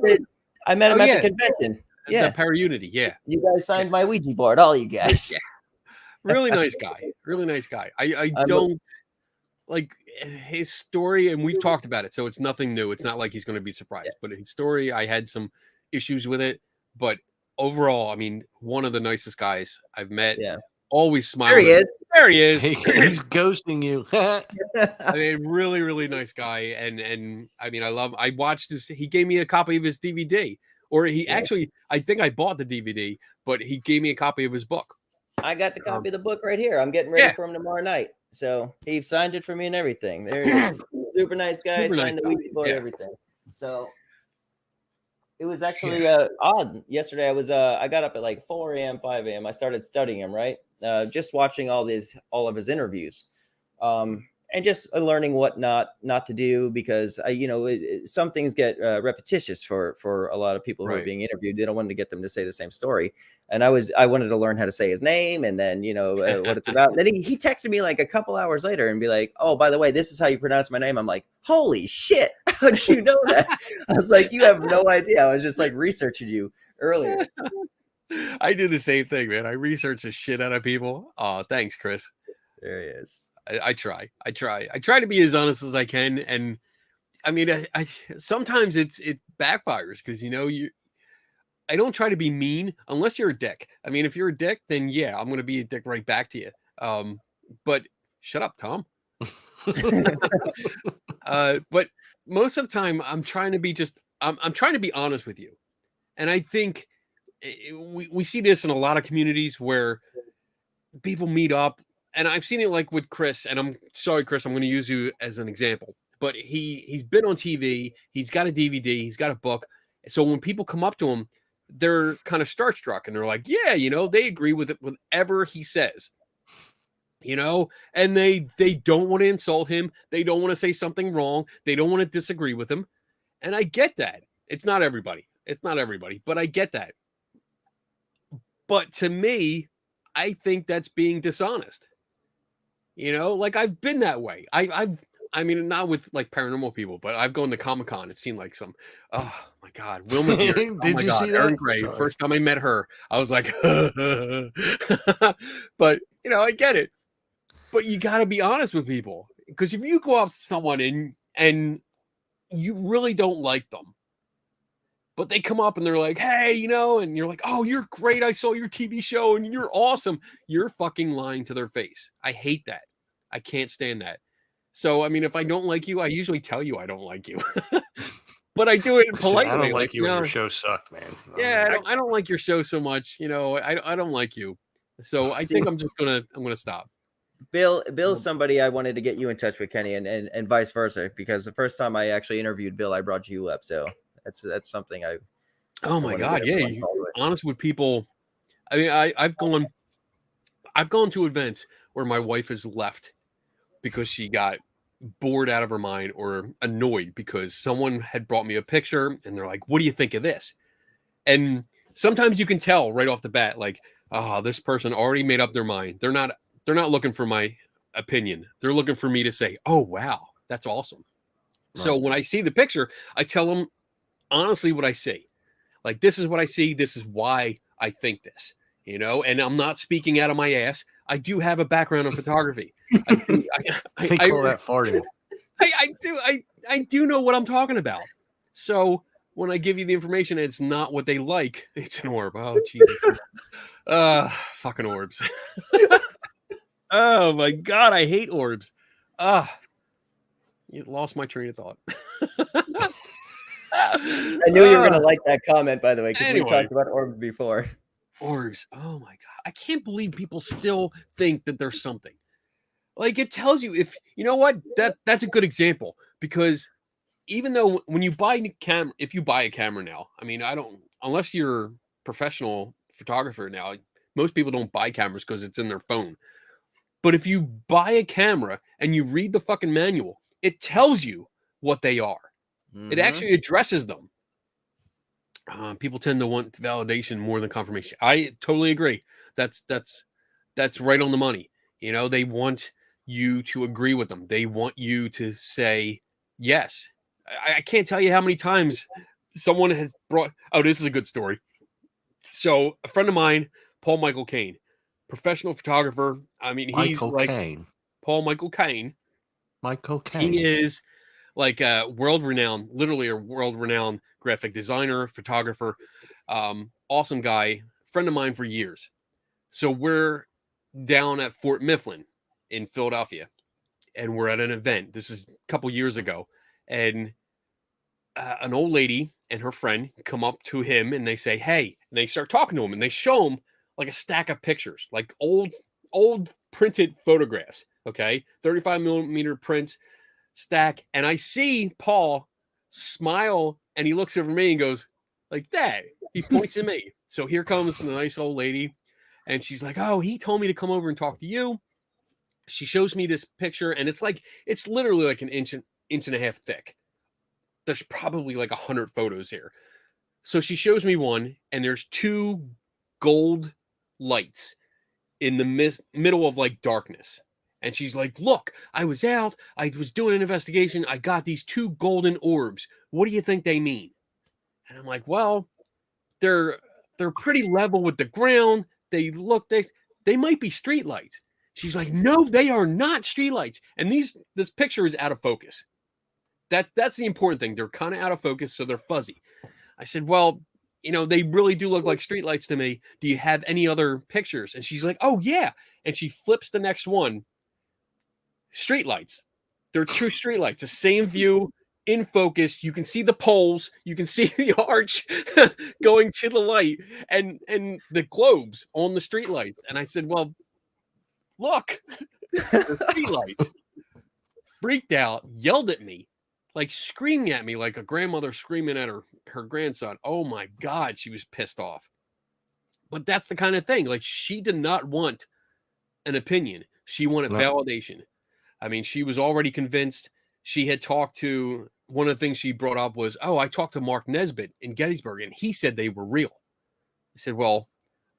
I met him Oh, at yeah. the convention. The Yeah. Paraunity. Yeah. You guys signed my Ouija board, all you guys. Yeah. Really nice guy. Really nice guy. I I'm- don't like his story, and we've talked about it, so it's nothing new. It's not like he's going to be surprised. But his story, I had some issues with it, but overall, I mean, one of the nicest guys I've met. Yeah. Always smiling. There he is. There he is. He's ghosting you. I mean, really, really nice guy. And I mean, I watched his, he gave me a copy of his DVD, or he actually, I think I bought the DVD, but he gave me a copy of his book. I got the copy of the book right here. I'm getting ready Yeah. for him tomorrow night. So he signed it for me and everything. There he is. Super nice guy. Super nice Signed the guy. Ouija board, Yeah. everything. So it was actually odd. Yesterday I got up at like 4 a.m., 5 a.m. I started studying him, right? Just watching all of his interviews. And just learning what not to do, because some things get repetitious for a lot of people who are Right. being interviewed. They don't want to get them to say the same story. And I wanted to learn how to say his name, and then what it's about. Then he texted me like a couple hours later and be like, "Oh, by the way, this is how you pronounce my name." I'm like, "Holy shit! How'd you know that?" I was like, "You have no idea." I was just like researching you earlier. I do the same thing, man. I research the shit out of people. Oh, thanks, Chris. There he is. I try to be as honest as I can, and I mean, I sometimes it backfires because I don't try to be mean unless you're a dick. I mean, if you're a dick, then yeah, I'm gonna be a dick right back to you. But shut up, Tom. But most of the time, I'm trying to be I'm trying to be honest with you, and I think we see this in a lot of communities where people meet up. And I've seen it like with Chris, and I'm sorry, Chris, I'm going to use you as an example, but he's been on TV, he's got a DVD, he's got a book. So when people come up to him, they're kind of starstruck and they're like, yeah, they agree with it, whatever he says, and they don't want to insult him. They don't want to say something wrong. They don't want to disagree with him. And I get that. It's not everybody, but I get that. But to me, I think that's being dishonest. Like I've been that way. I mean, not with like paranormal people, but I've gone to Comic-Con and seen like some, oh my God, Wilma Deere. Did you see that? Erin Gray. Sorry. First time I met her, I was like, but I get it. But you got to be honest with people, because if you go up to someone and you really don't like them, but they come up and they're like, hey, and you're like, oh, you're great. I saw your TV show and you're awesome. You're fucking lying to their face. I hate that. I can't stand that. So, I mean, if I don't like you, I usually tell you I don't like you, but I do it politely. I don't like you when your show sucked, man. Yeah, I don't like your show so much. I don't like you. So I think I'm going to stop. Bill's somebody I wanted to get you in touch with, Kenny, and vice versa, because the first time I actually interviewed Bill, I brought you up. So that's something I. Oh my God. Yeah. You're honest with people. I mean, I've gone to events where my wife has left because she got bored out of her mind or annoyed because someone had brought me a picture and they're like, what do you think of this? And sometimes you can tell right off the bat, like, oh, this person already made up their mind. They're not looking for my opinion. They're looking for me to say, oh, wow, that's awesome. Right. So when I see the picture, I tell them honestly what I see. Like, this is what I see. This is why I think this, and I'm not speaking out of my ass. I do have a background in photography. I call that farting. I do know what I'm talking about. So when I give you the information, it's not what they like. It's an orb. Oh, Jesus. Fucking orbs. Oh my God. I hate orbs. You lost my train of thought. I knew you were going to like that comment, by the way, because we talked about orbs before. Orbs. Oh my God. I can't believe people still think that there's something. Like, it tells you, if you know what, that's a good example, because even though when you buy if you buy a camera now, I mean, unless you're a professional photographer now, most people don't buy cameras because it's in their phone. But if you buy a camera and you read the fucking manual, it tells you what they are. Mm-hmm. It actually addresses them. People tend to want validation more than confirmation. I totally agree. That's right on the money. They want you to agree with them. They want you to say yes. I can't tell you how many times someone has brought. Oh, this is a good story. So a friend of mine, Paul Michael Kane, professional photographer. I mean, he's Michael like Caine. Paul Michael Kane. Michael Caine. He is like a world-renowned, literally a world-renowned graphic designer, photographer, awesome guy, friend of mine for years. So we're down at Fort Mifflin in Philadelphia, and we're at an event. This is a couple years ago, and an old lady and her friend come up to him and they say, "Hey," and they start talking to him and they show him like a stack of pictures, like old printed photographs. Okay, 35 millimeter prints stack, and I see Paul smile and he looks over me and goes like that. He points at me. So here comes the nice old lady, and she's like, "Oh, he told me to come over and talk to you." She shows me this picture, and it's literally like an inch and a half thick. There's probably like 100 photos here. So she shows me one, and there's two gold lights in the middle of like darkness. And she's like, "Look, I was out. I was doing an investigation. I got these two golden orbs. What do you think they mean?" And I'm like, "Well, they're pretty level with the ground. They might be street lights." She's like, "No, they are not street lights. And this picture is out of focus. That's the important thing. They're kind of out of focus, so they're fuzzy." I said, "Well, they really do look like streetlights to me. Do you have any other pictures?" And she's like, "Oh, yeah." And she flips the next one. Streetlights. They're true streetlights. The same view in focus. You can see the poles. You can see the arch going to the light and the globes on the streetlights. And I said, "Well, look, the streetlights." Freaked out, yelled at me, like screaming at me like a grandmother screaming at her grandson. Oh my God, she was pissed off. But that's the kind of thing. Like, she did not want an opinion. She wanted validation. I mean, she was already convinced. She had talked to, one of the things she brought up was, "Oh, I talked to Mark Nesbitt in Gettysburg, and he said they were real." I said, "Well,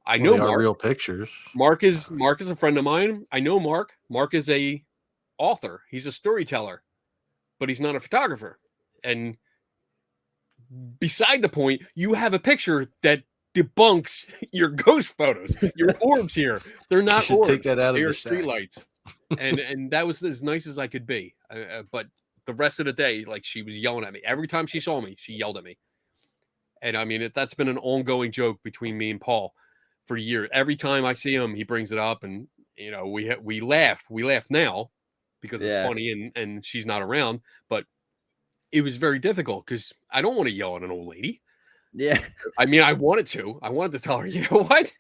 I know They are Mark. real pictures. Mark is a friend of mine. I know Mark. Mark is a author. He's a storyteller, but he's not a photographer." And beside the point, you have a picture that debunks your ghost photos. Your orbs here, they're not orbs. Take that out they of are the stack. streetlights. And that was as nice as I could be. But the rest of the day, like, she was yelling at me. Every time she saw me, she yelled at me. And I mean, that's been an ongoing joke between me and Paul for years. Every time I see him, he brings it up, and we laugh. We laugh now because it's funny and she's not around. But it was very difficult because I don't want to yell at an old lady. Yeah. I mean, I wanted to tell her, "You know what?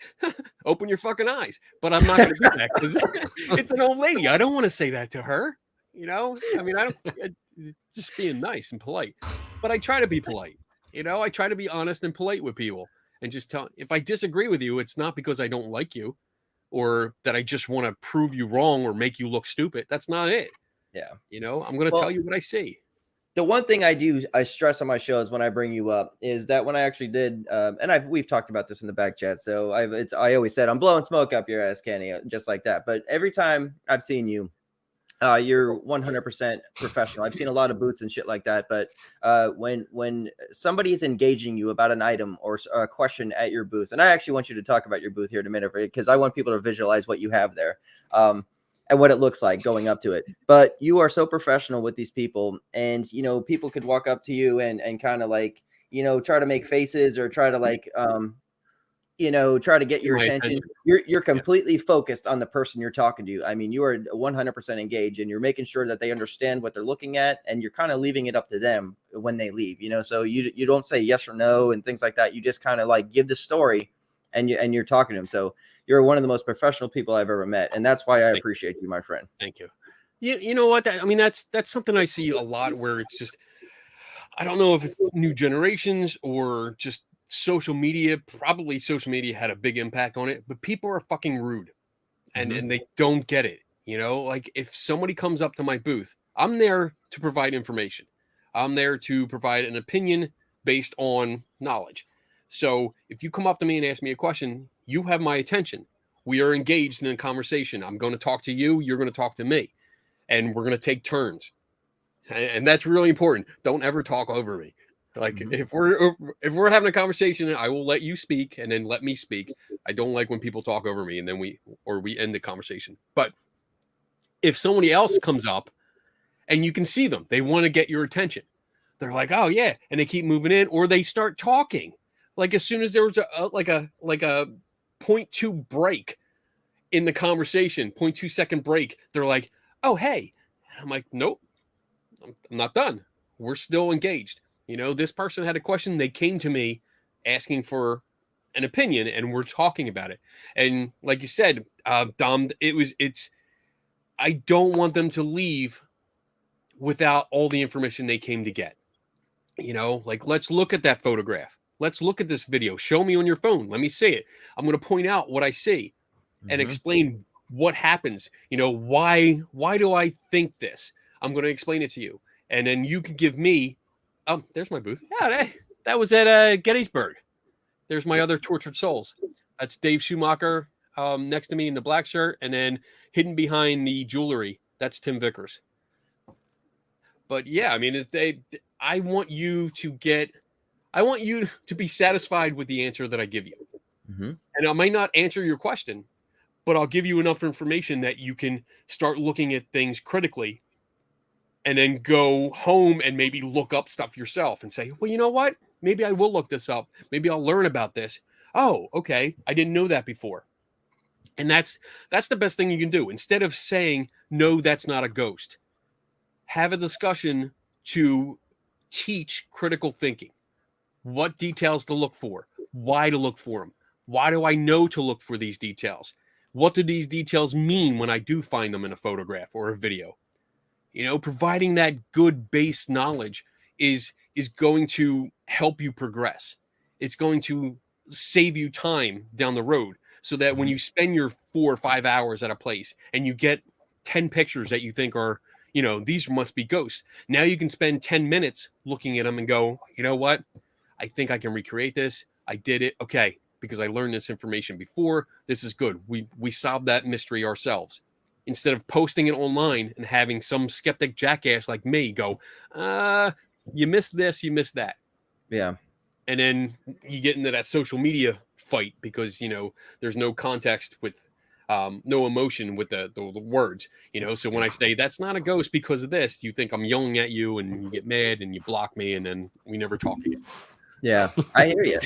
Open your fucking eyes." But I'm not going to do that because it's an old lady. I don't want to say that to her. I mean, just being nice and polite. But I try to be polite. I try to be honest and polite with people and just tell, if I disagree with you, it's not because I don't like you or that I just want to prove you wrong or make you look stupid. That's not it. Yeah. I'm going to tell you what I see. The one thing I stress on my shows when I bring you up is that when I actually did, and we've talked about this in the back chat. So I always said, "I'm blowing smoke up your ass, Kenny," just like that. But every time I've seen you, you're 100% professional. I've seen a lot of boots and shit like that. But when somebody is engaging you about an item or a question at your booth, and I actually want you to talk about your booth here in a minute because I want people to visualize what you have there. And what it looks like going up to it. But you are so professional with these people, and people could walk up to you and kind of like try to make faces or try to like try to get your attention. You're completely focused on the person you're talking to. I mean, you are 100% engaged, and you're making sure that they understand what they're looking at, and you're kind of leaving it up to them when they leave. So you don't say yes or no and things like that. You just kind of like give the story, and you're talking to them. So you're one of the most professional people I've ever met, and that's why I appreciate you, my friend. Thank you. You know what? I mean, that's something I see a lot where it's just, I don't know if it's new generations or just social media. Probably social media had a big impact on it, but people are fucking rude, and they don't get it. Like, if somebody comes up to my booth, I'm there to provide information. I'm there to provide an opinion based on knowledge. So if you come up to me and ask me a question, you have my attention. We are engaged in a conversation. I'm going to talk to you. You're going to talk to me. and we're going to take turns. And that's really important. Don't ever talk over me. Like if we're having a conversation, I will let you speak and then let me speak. I don't like when people talk over me and then we end the conversation. But if somebody else comes up and you can see them, they want to get your attention. They're like, "Oh yeah," and they keep moving in, or they start talking. Like as soon as there was a 0.2 break in the conversation, 0.2 second break, they're like, "Oh hey," and I'm like, "Nope, I'm not done. We're still engaged." You know, this person had a question. They came to me asking for an opinion, and we're talking about it. And like you said, Dom, I don't want them to leave without all the information they came to get. You know, like, let's look at that photograph. Let's look at this video. Show me on your phone. Let me see it. I'm going to point out what I see and explain what happens. You know, why do I think this? I'm going to explain it to you. And then you can give me, oh, there's my booth. Yeah, that was at Gettysburg. There's my other tortured souls. That's Dave Schumacher next to me in the black shirt. And then hidden behind the jewelry, that's Tim Vickers. But yeah, I mean, I want you to be satisfied with the answer that I give you. And I might not answer your question, but I'll give you enough information that you can start looking at things critically and then go home and maybe look up stuff yourself and say, well, you know what? Maybe I will look this up. Maybe I'll learn about this. Oh, okay. I didn't know that before. And that's the best thing you can do. Instead of saying, no, that's not a ghost, have a discussion to teach critical thinking. What details to look for, why to look for them. Why do I know to look for these details? What do these details mean when I do find them in a photograph or a video? You know, providing that good base knowledge is going to help you progress. It's going to save you time down the road so that when you spend your 4 or 5 hours at a place and you get 10 pictures that you think are, you know, these must be ghosts. Now you can spend 10 minutes looking at them and go, you know what? I think I can recreate this. I did it. Okay. Because I learned this information before. This is good. We solved that mystery ourselves. Instead of posting it online and having some skeptic jackass like me go, you missed this, you missed that. Yeah. And then you get into that social media fight because, you know, there's no context with no emotion with the words, you know. So when I say that's not a ghost because of this, you think I'm yelling at you and you get mad and you block me and then we never talk again. Yeah, I hear you.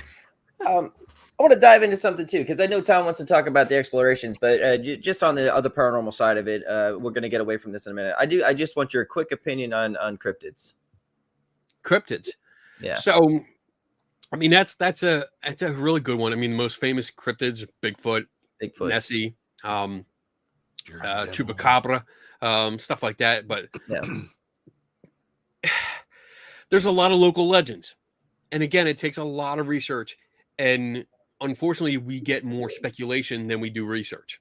I want to dive into something too, because I know Tom wants to talk about the explorations, but just on the other paranormal side of it, we're going to get away from this in a minute. I just want your quick opinion on cryptids. Cryptids. Yeah. So, I mean, that's a really good one. I mean, the most famous cryptids: Bigfoot, Nessie, Chupacabra, stuff like that. But there's a lot of local legends, and again, it takes a lot of research, and unfortunately, we get more speculation than we do research.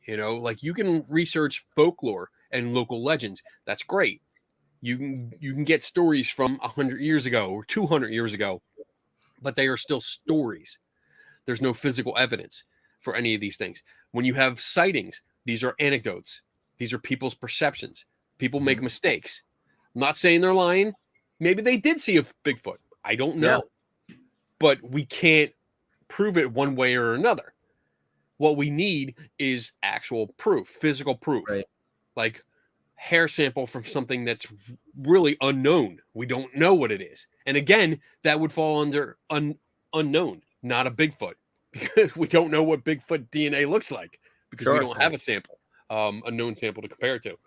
You know, like you can research folklore and local legends. That's great. You can get stories from 100 years ago or 200 years ago, but they are still stories. There's no physical evidence for any of these things. When you have sightings, these are anecdotes. These are people's perceptions. People make mistakes. I'm not saying they're lying. Maybe they did see a Bigfoot. I don't know. Yeah. But we can't prove it one way or another. What we need is actual proof, physical proof. Right. Like hair sample from something that's really unknown. We don't know what it is. And again, that would fall under unknown, not a Bigfoot, because we don't know what Bigfoot DNA looks like because we don't have a sample, a known sample to compare it to.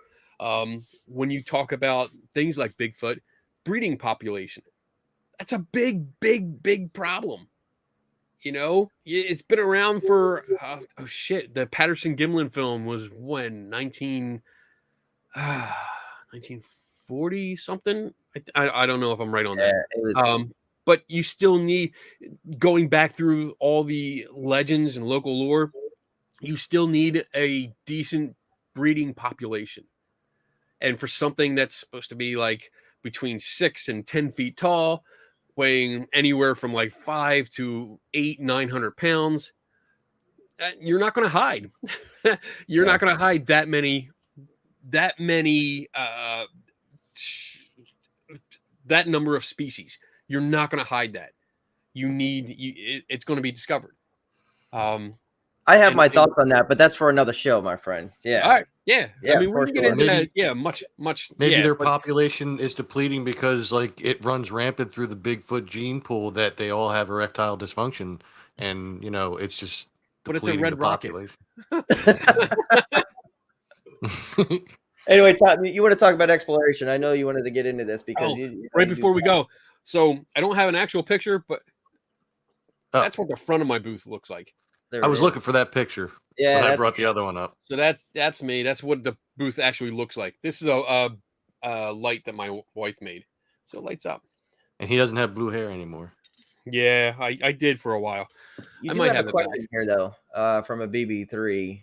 When you talk about things like Bigfoot, breeding population, that's a big problem. You know, it's been around for, the Patterson-Gimlin film was when, 1940 something? I don't know if I'm right on that. It was, but you still need, going back through all the legends and local lore, you still need a decent breeding population. And for something that's supposed to be like between 6 and 10 feet tall, weighing anywhere from like 5 to 900 pounds, you're not going to hide. You're not going to hide that many that many that number of species. You're not going to hide that. It's going to be discovered. I have my thoughts on that, but that's for another show, my friend. Yeah. All right. Yeah. Yeah, I mean, we can get sure. into Maybe- that. Yeah. Much. Maybe yeah, their but- population is depleting because like it runs rampant through the Bigfoot gene pool that they all have erectile dysfunction, and it's just. But it's a depleting red the rocket. population. Anyway, Tom, you want to talk about exploration? I know you wanted to get into this because Right before we go. So I don't have an actual picture, but that's what the front of my booth looks like. I was looking for that picture Yeah, when I that's- brought the other one up. So that's me. That's what the booth actually looks like. This is a light that my wife made. So it lights up. And he doesn't have blue hair anymore. Yeah, I did for a while. You I do might have have a it question here, though, from a BB3.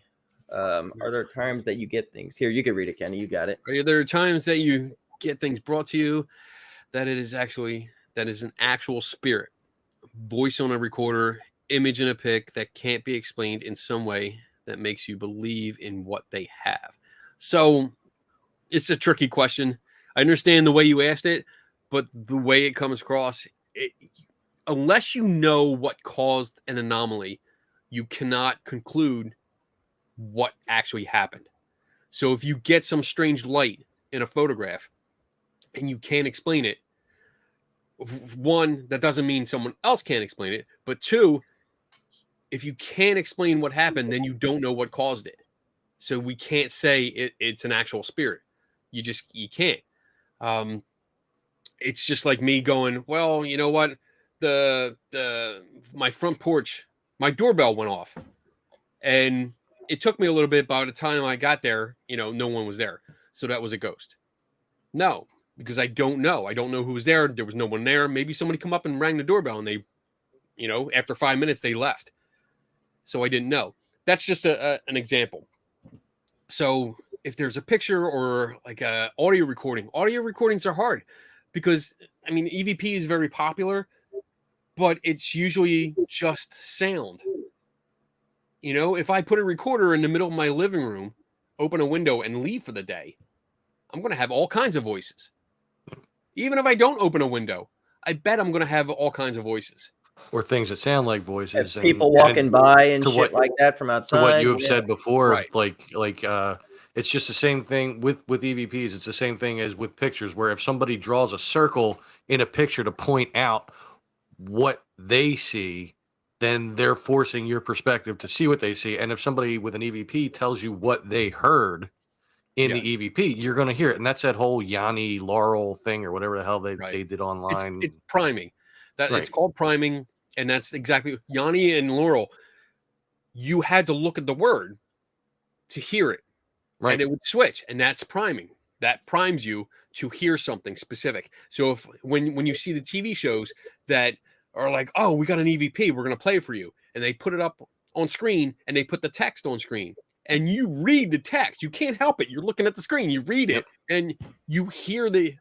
Are there times that you get things here? You can read it, Kenny. You got it. Are there times that you get things brought to you that is an actual spirit, voice on a recorder, image in a pic that can't be explained in some way that makes you believe in what they have? So it's a tricky question. I understand the way you asked it, but the way it comes across, unless you know what caused an anomaly, you cannot conclude what actually happened. So if you get some strange light in a photograph and you can't explain it, one, that doesn't mean someone else can't explain it. But two, if you can't explain what happened, then you don't know what caused it. So we can't say it's an actual spirit. You can't. It's just like me going, well, you know what? My front porch, my doorbell went off. And it took me a little bit. By the time I got there, no one was there. So that was a ghost. No, because I don't know. I don't know who was there. There was no one there. Maybe somebody come up and rang the doorbell and they, after 5 minutes, they left. So I didn't know. That's just an example. So if there's a picture or like a audio recordings are hard because, EVP is very popular, but it's usually just sound. If I put a recorder in the middle of my living room, open a window and leave for the day, I'm going to have all kinds of voices. Even if I don't open a window, I bet I'm going to have all kinds of voices. Or things that sound like voices. And people walking by and to shit like that from outside. To what you have said before, Right. like it's just the same thing with EVPs. It's the same thing as with pictures, where if somebody draws a circle in a picture to point out what they see, then they're forcing your perspective to see what they see. And if somebody with an EVP tells you what they heard in the EVP, you're going to hear it. And that's that whole Yanni Laurel thing or whatever the hell they did online. It's priming. It's called priming. And that's exactly Yanni and Laurel. You had to look at the word to hear it. Right. And it would switch. And that's priming. That primes you to hear something specific. So when you see the TV shows that are like, oh, we got an EVP, we're going to play it for you. And they put it up on screen and they put the text on screen. And you read the text. You can't help it. You're looking at the screen. You read it and you hear the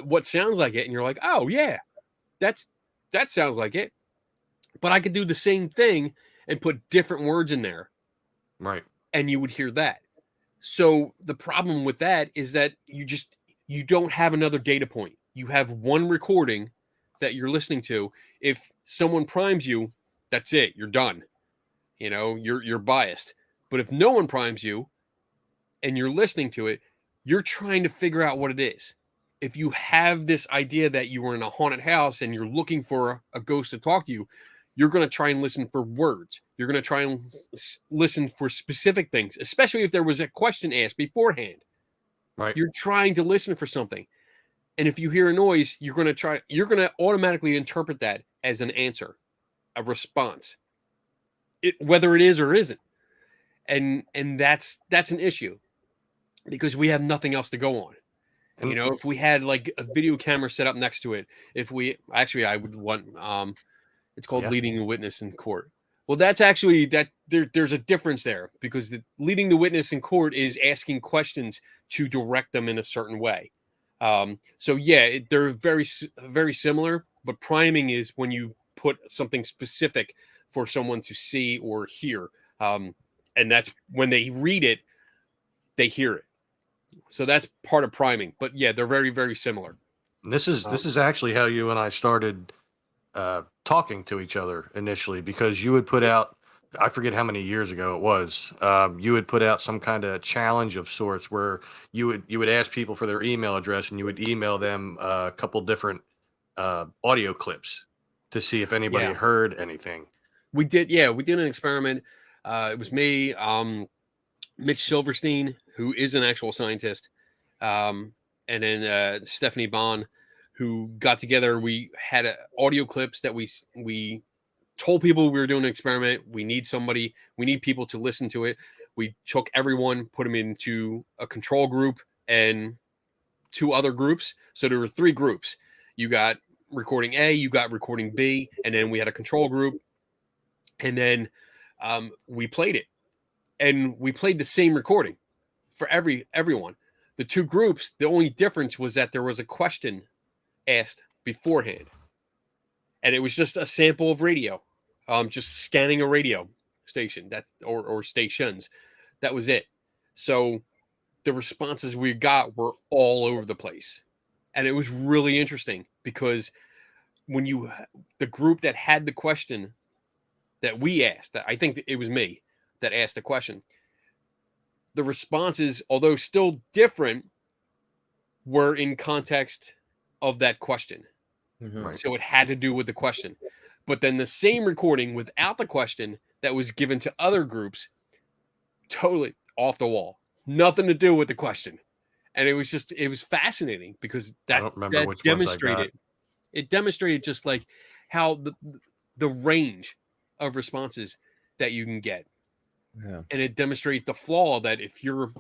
what sounds like it. And you're like, oh, yeah, that sounds like it. But I could do the same thing and put different words in there. Right. And you would hear that. So the problem with that is that you don't have another data point. You have one recording that you're listening to. If someone primes you, that's it. You're done. You're biased. But if no one primes you and you're listening to it, you're trying to figure out what it is. If you have this idea that you were in a haunted house and you're looking for a ghost to talk to you, you're going to try and listen for words. You're going to try and listen for specific things, especially if there was a question asked beforehand. Right. You're trying to listen for something. And if you hear a noise, you're going to automatically interpret that as an answer, a response, whether it is or isn't. And that's an issue because we have nothing else to go on. And, if we had like a video camera set up next to it, I would want, it's called leading a witness in court. Well, that's actually there's a difference there because leading the witness in court is asking questions to direct them in a certain way. So yeah, they're very, very similar, but priming is when you put something specific for someone to see or hear. And that's when they read it, they hear it. So that's part of priming. But yeah, they're very, very similar. This is actually how you and I started talking to each other initially, because you would put out, I forget how many years ago it was, you would put out some kind of challenge of sorts where you would ask people for their email address, and you would email them a couple different audio clips to see if anybody heard anything. We did an experiment. It was me, Mitch Silverstein, who is an actual scientist, and then Stephanie Bond, who got together. We had audio clips that we told people we were doing an experiment. We need people to listen to it. We took everyone, put them into a control group and 2 other groups. So there were 3 groups. You got recording A, you got recording B, and then we had a control group. And then we played it. And we played the same recording for everyone. The 2 groups, the only difference was that there was a question asked beforehand. And it was just a sample of radio. Just scanning a radio station or stations. That was it. So the responses we got were all over the place. And it was really interesting because when the group that had the question that we asked, I think it was me that asked the question, the responses, although still different, were in context of that question. Mm-hmm. So it had to do with the question. But then the same recording without the question that was given to other groups, totally off the wall. Nothing to do with the question. And it was fascinating because that demonstrated, it demonstrated just like how the range of responses that you can get. Yeah. And it demonstrates the flaw that if you're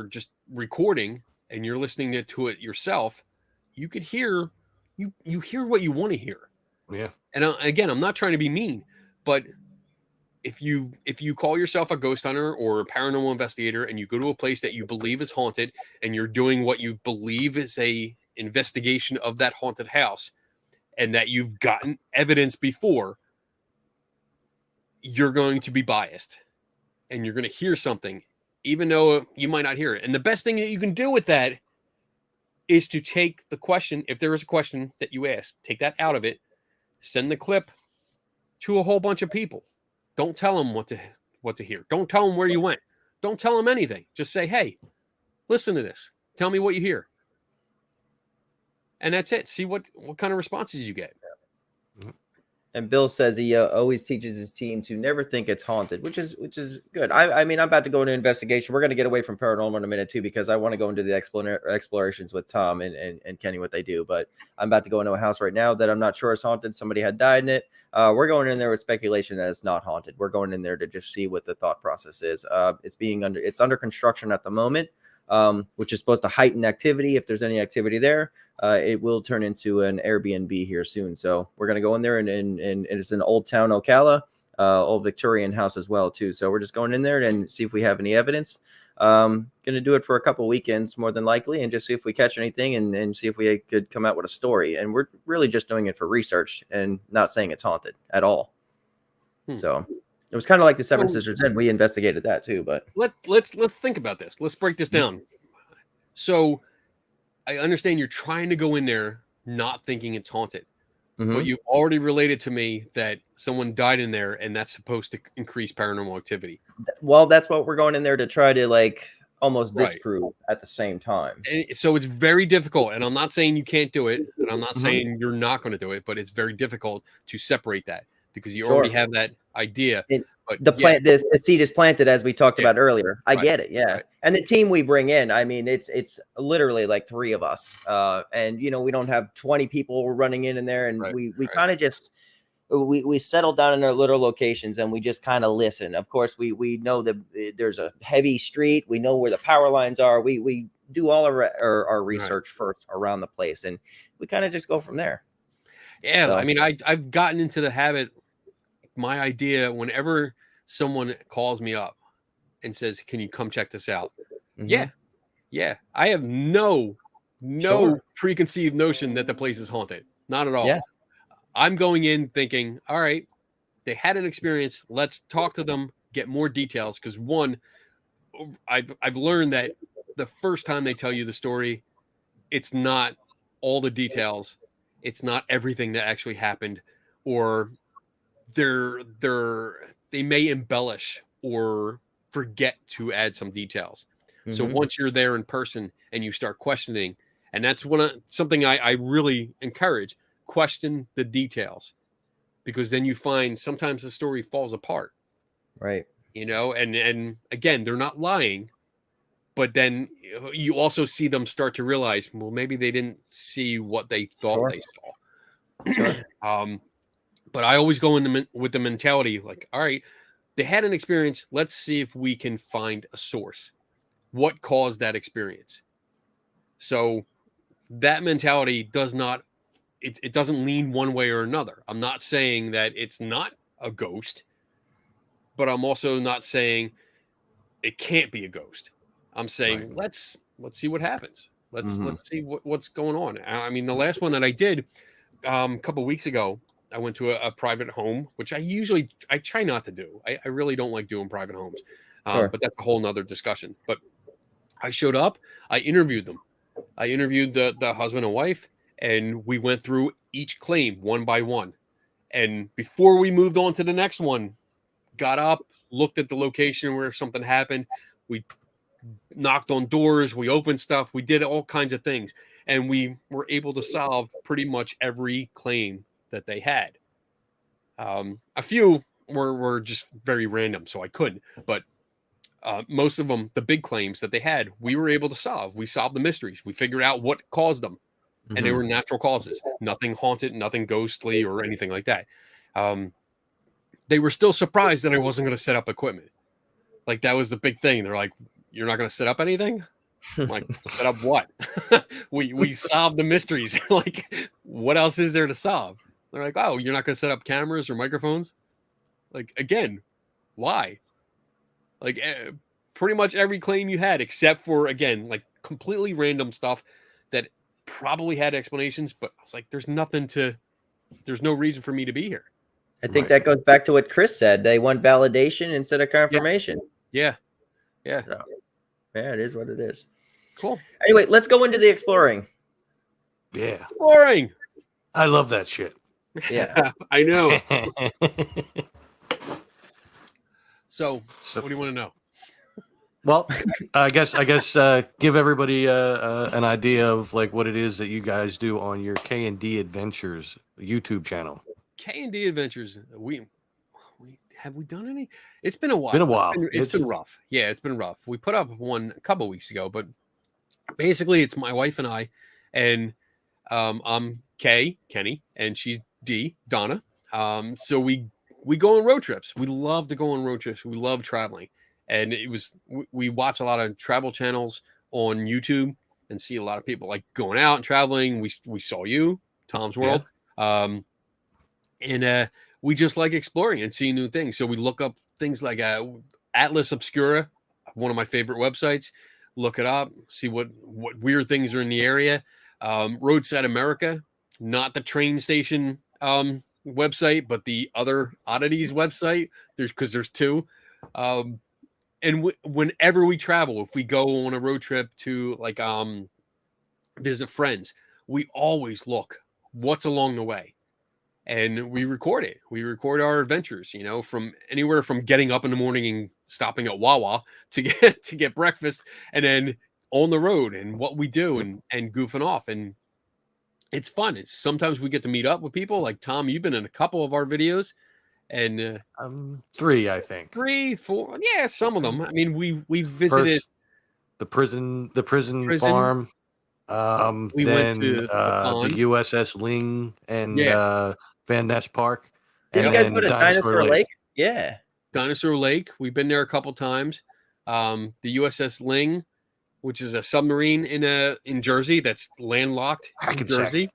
just recording and you're listening to it yourself, you could hear you hear what you want to hear. Yeah. And again, I'm not trying to be mean, but if you call yourself a ghost hunter or a paranormal investigator and you go to a place that you believe is haunted and you're doing what you believe is a investigation of that haunted house and that you've gotten evidence before, you're going to be biased and you're going to hear something even though you might not hear it. And the best thing that you can do with that is to take the question, if there is a question that you ask, take that out of it, send the clip to a whole bunch of people. Don't tell them what to hear. Don't tell them where you went. Don't tell them anything. Just say, hey, listen to this. Tell me what you hear. And that's it. See what kind of responses you get. And Bill says he always teaches his team to never think it's haunted, which is good. I mean, I'm about to go into investigation. We're going to get away from paranormal in a minute too, because I want to go into the explorations with Tom and Kenny, what they do. But I'm about to go into a house right now that I'm not sure is haunted. Somebody had died in it. We're going in there with speculation that it's not haunted. We're going in there to just see what the thought process is. It's under construction at the moment, which is supposed to heighten activity. If there's any activity there, it will turn into an Airbnb here soon. So we're going to go in there and it's an old town Ocala, old Victorian house as well too. So we're just going in there and see if we have any evidence. Going to do it for a couple of weekends more than likely and just see if we catch anything and see if we could come out with a story. And we're really just doing it for research and not saying it's haunted at all. So it was kind of like the Seven Sisters Inn. We investigated that too, but let's think about this. Let's break this down. So I understand you're trying to go in there not thinking it's haunted, but you've already related to me that someone died in there and that's supposed to increase paranormal activity. Well, that's what we're going in there to try to like almost disprove at the same time. And so it's very difficult. And I'm not saying you can't do it. And I'm not saying you're not going to do it, but it's very difficult to separate that because you already have that idea. But the seed is planted, as we talked about earlier. I get it. Yeah. And the team we bring in, I mean, it's literally like 3 of us. And you know, we don't have 20 people running in there. And we kind of just, we settle down in our little locations and we just kind of listen. Of course, we know that there's a heavy street. We know where the power lines are. We do all our research first around the place and we kind of just go from there. Yeah. So, I mean, I've gotten into the habit. My idea, whenever someone calls me up and says, can you come check this out? Yeah. I have no preconceived notion that the place is haunted. Not at all. Yeah. I'm going in thinking, all right, they had an experience. Let's talk to them, get more details. Because one, I've learned that the first time they tell you the story, it's not all the details. It's not everything that actually happened, or they may embellish or forget to add some details. So once you're there in person and you start questioning, and that's something I really encourage, question the details, because then you find sometimes the story falls apart. Right. And again, they're not lying, but then you also see them start to realize, well, maybe they didn't see what they thought they saw. Sure. But I always go with the mentality like, all right, they had an experience. Let's see if we can find a source. What caused that experience? So that mentality does not, it doesn't lean one way or another. I'm not saying that it's not a ghost, but I'm also not saying it can't be a ghost. I'm saying let's see what happens. Let's see what's going on. I mean, the last one that I did a couple weeks ago, I went to a private home, which I try not to do. I really don't like doing private homes, but that's a whole nother discussion. But I showed up, I interviewed them. I interviewed the husband and wife, and we went through each claim one by one. And before we moved on to the next one, got up, looked at the location where something happened. We knocked on doors, we opened stuff, we did all kinds of things. And we were able to solve pretty much every claim that they had. A few were just very random, so I couldn't. But most of them, the big claims that they had, we were able to solve. We solved the mysteries. We figured out what caused them. And they were natural causes. Nothing haunted, nothing ghostly or anything like that. They were still surprised that I wasn't going to set up equipment. Like, that was the big thing. They're like, you're not going to set up anything? I'm like, set up what? we solved the mysteries. Like, what else is there to solve? They're like, oh, you're not going to set up cameras or microphones? Like, again, why? Like, pretty much every claim you had, except for, again, like completely random stuff that probably had explanations, but I was like, there's no reason for me to be here. I think that goes back to what Chris said. They want validation instead of confirmation. Yeah. So, yeah, it is what it is. Cool. Anyway, let's go into the exploring. Yeah. Exploring. I love that shit. Yeah. I know. So what do you want to know? Well, I guess give everybody an idea of like what it is that you guys do on your K&D Adventures YouTube channel. K&D Adventures. Have we done any? It's been a while. It's been rough. Yeah, it's been rough. We put up one a couple weeks ago, but basically it's my wife and I, and I'm Kenny, and she's Donna. So we go on road trips. We love to go on road trips. We love traveling. And we watch a lot of travel channels on YouTube and see a lot of people like going out and traveling. We saw you, Tom's World. Yeah. And we just like exploring and seeing new things. So we look up things like Atlas Obscura, one of my favorite websites. Look it up, see what weird things are in the area. Roadside America, not the train station website, but the other oddities website. There's two. And whenever we travel, if we go on a road trip to like visit friends, we always look what's along the way, and we record it. We record our adventures, from anywhere from getting up in the morning and stopping at Wawa to get breakfast, and then on the road and what we do and goofing off. And it's fun. Sometimes we get to meet up with people like Tom. You've been in a couple of our videos. And 3, I think. 3, 4, yeah, some of them. I mean, we visited the prison farm. We went to the USS Ling and Van Ness Park. Did you guys go to Dinosaur Lake? Yeah, Dinosaur Lake. We've been there a couple times. The USS Ling, which is a submarine in Jersey that's landlocked in Jersey.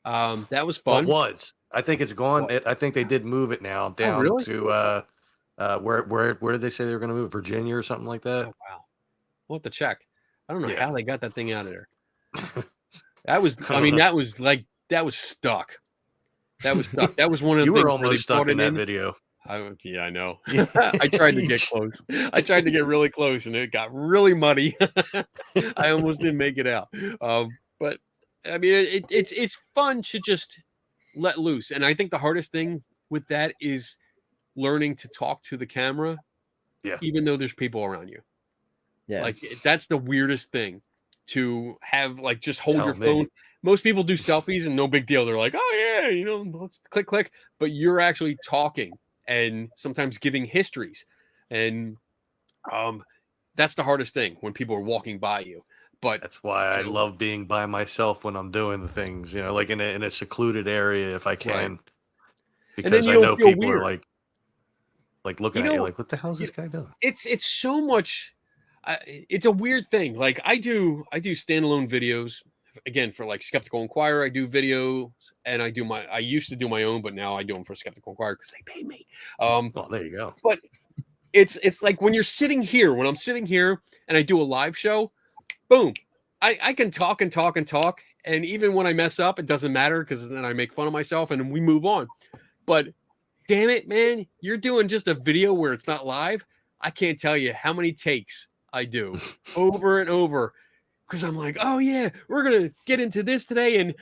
That was fun. Well, it was. I think it's gone. I think they did move it now down to where did they say they were going to move? Virginia or something like that. Oh, wow, we'll have to check. I don't know how they got that thing out of there. That was stuck. That was stuck. That was one of the you things were almost stuck in that video. Yeah, I know. Yeah. I tried to get close. I tried to get really close, and it got really muddy. I almost didn't make it out. But I mean, it's fun to just let loose, and I think the hardest thing with that is learning to talk to the camera, Yeah. even though there's people around you. Yeah. Like that's the weirdest thing to have. Like just hold Tell your me. phone. Most people do selfies and no big deal. They're like, oh yeah, you know, let's click click. But you're actually talking and sometimes giving histories, and that's the hardest thing when people are walking by you. But That's why I you know, love being by myself when I'm doing the things, like in a secluded area if I can, Right. And then because you I don't know feel people are weird. like You looking at you know, like, what the hell is you- this guy doing? it's so much. It's a weird thing. Like I do standalone videos again for like Skeptical Inquirer. I do videos and I used to do my own, but now I do them for Skeptical Inquirer because they pay me. Well, there you go. But it's like when I'm sitting here and I do a live show, boom, I can talk and talk and talk. And even when I mess up, it doesn't matter because then I make fun of myself and we move on. But damn it, man, you're doing just a video where it's not live. I can't tell you how many takes I do over and over because I'm like, oh yeah, we're gonna get into this today and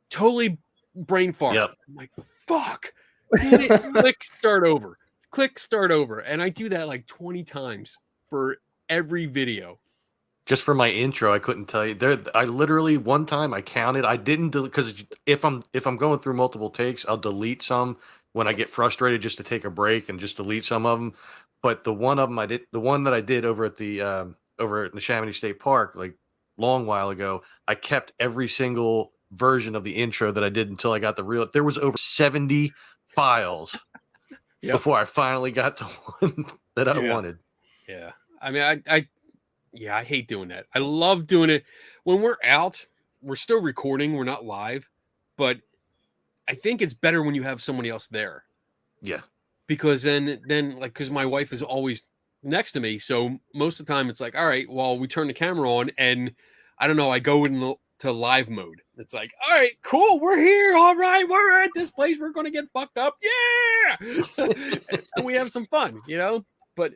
totally brain fart. Yep. I'm like, fuck, damn it, click start over, and I do that like 20 times for every video. Just for my intro, I couldn't tell you. I literally one time I counted. I didn't because if I'm going through multiple takes, I'll delete some when I get frustrated just to take a break and just delete some of them. But the one that I did over at the Chamonix State Park like long while ago, I kept every single version of the intro that I did until I got the real. There was over 70 files before I finally got the one that I wanted. Yeah, I mean, I hate doing that. I love doing it when we're out. We're still recording. We're not live, but I think it's better when you have somebody else there. Yeah, because then like because my wife is always next to me, so most of the time it's like, all right, well, we turn the camera on, and I don't know, I go into live mode. It's like, all right, cool, we're here, all right, we're at this place, we're gonna get fucked up, yeah, and we have some fun, But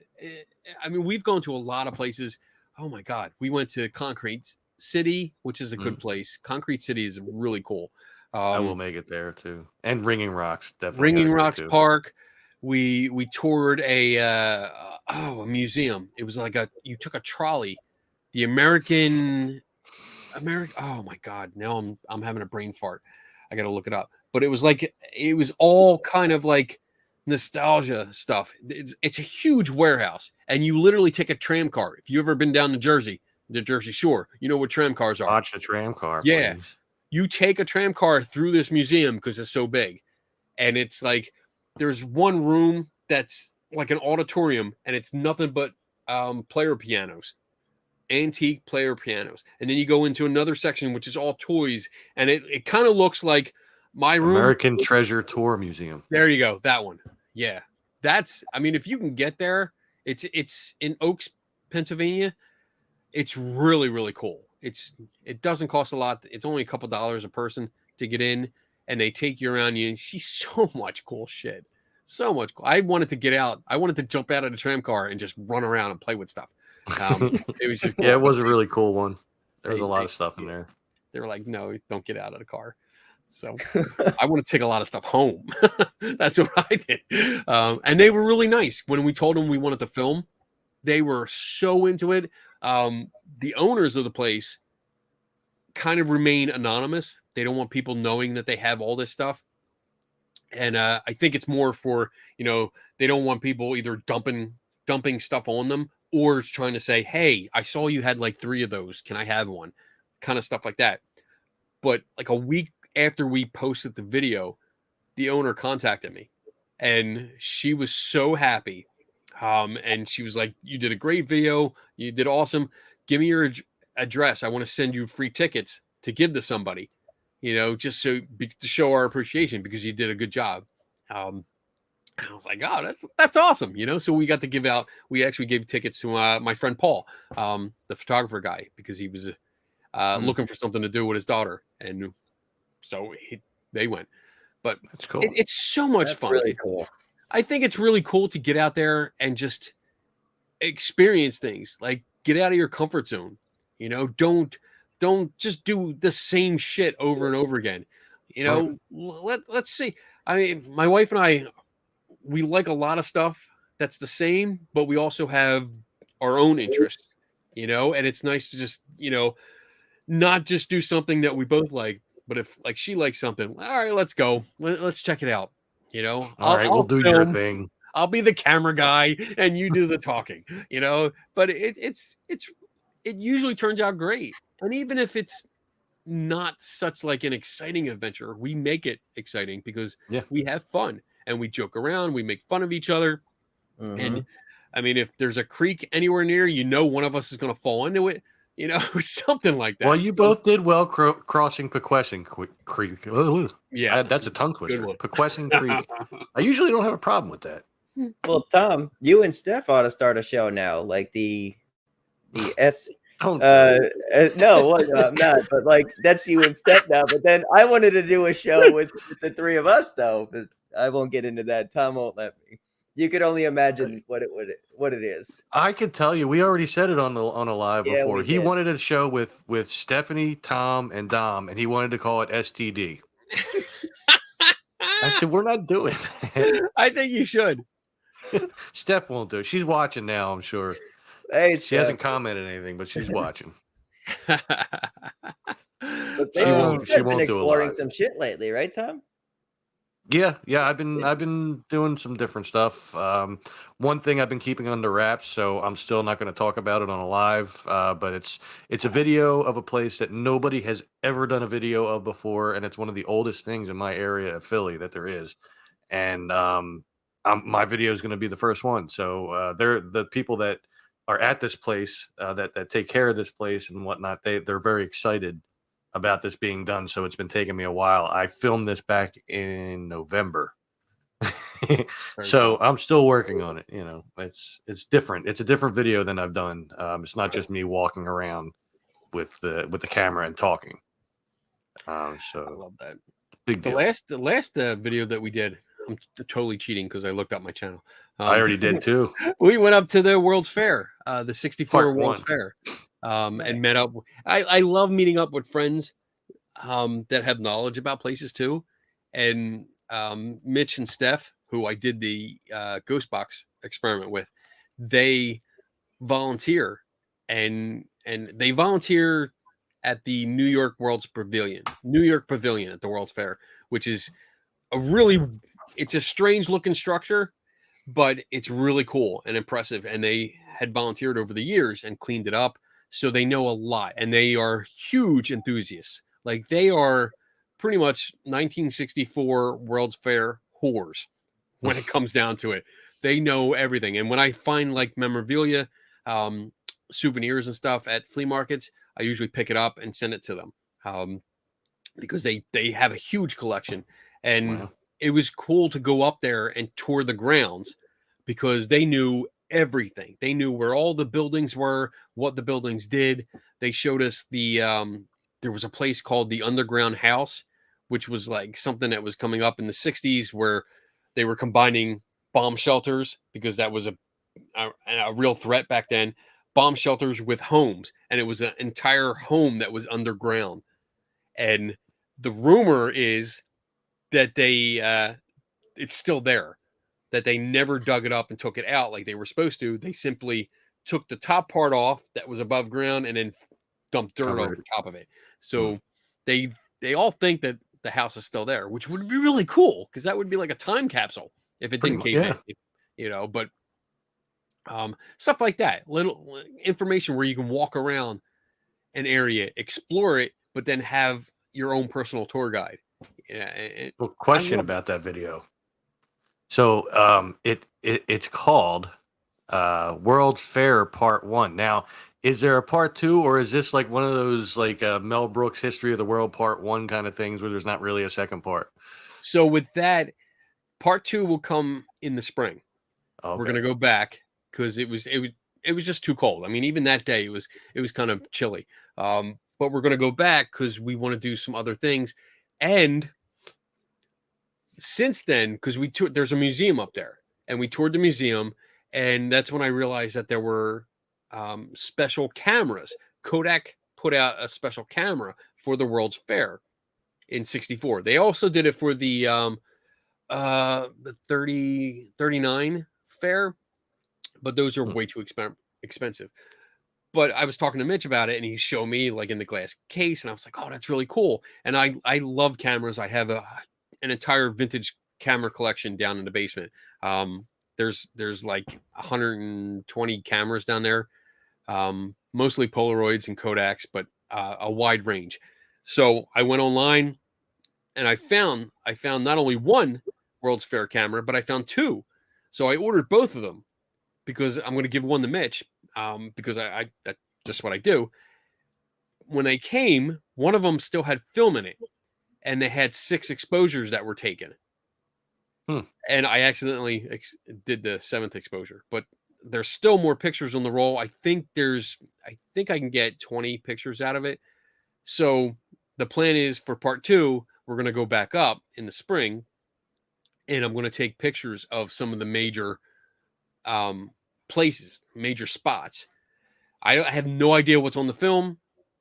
I mean, we've gone to a lot of places. Oh my god, we went to Concrete City, which is a good place. Concrete City is really cool. I will make it there too. And Ringing Rocks, definitely. Ringing Rocks Park. We toured a museum. It was like you took a trolley, the American. Oh my god! Now I'm having a brain fart. I got to look it up. But it was all kind of like nostalgia stuff. It's a huge warehouse, and you literally take a tram car. If you ever been down to Jersey, the Jersey Shore, you know what tram cars are. Watch the tram car. Yeah. Please. You take a tram car through this museum because it's so big. And it's like there's one room that's like an auditorium and it's nothing but player pianos, antique player pianos. And then you go into another section, which is all toys. And it kind of looks like my room. American Treasure Tour Museum. There you go. That one. Yeah. I mean, if you can get there, it's in Oaks, Pennsylvania. It's really, really cool. It doesn't cost a lot. It's only a couple dollars a person to get in, and they take you around. You see so much cool shit. So much cool. I wanted to get out. I wanted to jump out of the tram car and just run around and play with stuff. It was just cool. Yeah, it was a really cool one. There's a lot of stuff in there. They were like, no, don't get out of the car. So I want to take a lot of stuff home. That's what I did. And they were really nice. When we told them we wanted to film, they were so into it. The owners of the place kind of remain anonymous. They don't want people knowing that they have all this stuff. And I think it's more for, they don't want people either dumping stuff on them or trying to say, hey, I saw you had like 3 of those. Can I have one? Kind of stuff like that. But like a week after we posted the video, the owner contacted me and she was so happy. And she was like, you did a great video. You did awesome. Give me your address. I want to send you free tickets to give to somebody, just to show our appreciation because you did a good job. And I was like, oh, that's awesome. So we got to give out, we actually gave tickets to my friend Paul, the photographer guy, because he was looking for something to do with his daughter. And so they went, but that's cool. It's so much fun. Really cool. I think it's really cool to get out there and just experience things. Like get out of your comfort zone. You know, don't just do the same shit over and over again. You know, let's see. I mean, my wife and I, we like a lot of stuff that's the same, but we also have our own interests, you know, and it's nice to just, you know, not just do something that we both like, but if like she likes something, all right, let's go. Let's check it out. You know, All right, we'll do your thing. I'll be the camera guy and you do the talking, you know, but it usually turns out great. And even if it's not such like an exciting adventure, we make it exciting because we have fun and we joke around, we make fun of each other. And I mean, if there's a creek anywhere near, you know, one of us is going to fall into it, you know, something like that. Well, you both did well crossing Pequesing Creek. Yeah, that's a tongue twister. Pequesing Creek. I usually don't have a problem with that. Well, Tom, you and Steph ought to start a show now, like the S. Don't No, well, no, I'm not. But like that's you and Steph now. But then I wanted to do a show with the three of us, though. But I won't get into that. Tom won't let me. You could only imagine what it is. I could tell you. We already said it on a live before. He wanted a show with Stephanie, Tom, and Dom, and he wanted to call it STD. I said, we're not doing it. I think you should. Steph won't do it. She's watching now, I'm sure. Hey, she hasn't commented anything, but she's watching. But she won't been do exploring some shit lately, right, Tom? Yeah. I've been doing some different stuff. One thing I've been keeping under wraps, so I'm still not going to talk about it on a live. But it's a video of a place that nobody has ever done a video of before, and it's one of the oldest things in my area of Philly that there is. And my video is going to be the first one. So they're the people that are at this place that take care of this place and whatnot. They're very excited about this being done. So it's been taking me a while. I filmed this back in November. So I'm still working on it. You know, it's different. It's a different video than I've done. It's not just me walking around with the camera and talking. So I love that. Big deal. The last video that we did, I'm totally cheating because I looked up my channel. I already did too. We went up to the World's Fair, the 64 Part World's one. Fair, and met up. I love meeting up with friends that have knowledge about places too. And Mitch and Steph, who I did the ghost box experiment with, they volunteer and they volunteer at the New York Pavilion at the World's Fair, which is it's a strange looking structure, but it's really cool and impressive. And they had volunteered over the years and cleaned it up. So they know a lot and they are huge enthusiasts. Like they are pretty much 1964 World's Fair whores when it comes down to it. They know everything. And when I find like memorabilia, souvenirs and stuff at flea markets, I usually pick it up and send it to them because they have a huge collection. And it was cool to go up there and tour the grounds because they knew everything. They knew where all the buildings were, what the buildings did. They showed us there was a place called the Underground House, which was like something that was coming up in the 60s where they were combining bomb shelters because that was a real threat back then. Bomb shelters with homes, and it was an entire home that was underground. And the rumor is that it's still there, that they never dug it up and took it out like they were supposed to. They simply took the top part off that was above ground and then dumped dirt over top of it. So they all think that the house is still there, which would be really cool because that would be like a time capsule if it didn't cave in, you know. But stuff like that, little information where you can walk around an area, explore it, but then have your own personal tour guide. Yeah. Question about that video. So it's called World's Fair Part 1. Now, is there a part 2, or is this like one of those like Mel Brooks History of the World Part 1 kind of things where there's not really a second part? So with that, part 2 will come in the spring. Okay. We're gonna go back because it was just too cold. I mean, even that day it was kind of chilly. But we're gonna go back because we want to do some other things, and since then, because there's a museum up there, and we toured the museum, and that's when I realized that there were special cameras. Kodak put out a special camera for the World's Fair in '64. They also did it for the 39 fair, but those are way too expensive. But I was talking to Mitch about it, and he showed me like in the glass case, and I was like, "Oh, that's really cool." And I love cameras. I have an entire vintage camera collection down in the basement. There's like 120 cameras down there, mostly Polaroids and Kodaks, but a wide range. So I went online, and I found not only one World's Fair camera, but I found two. So I ordered both of them because I'm going to give one to Mitch, because I that's just what I do. When they came, one of them still had film in it, and they had 6 exposures that were taken. And I accidentally did the 7th exposure, but there's still more pictures on the roll. I think I can get 20 pictures out of it. So the plan is for part 2, we're going to go back up in the spring, and I'm going to take pictures of some of the major places, major spots. I have no idea what's on the film,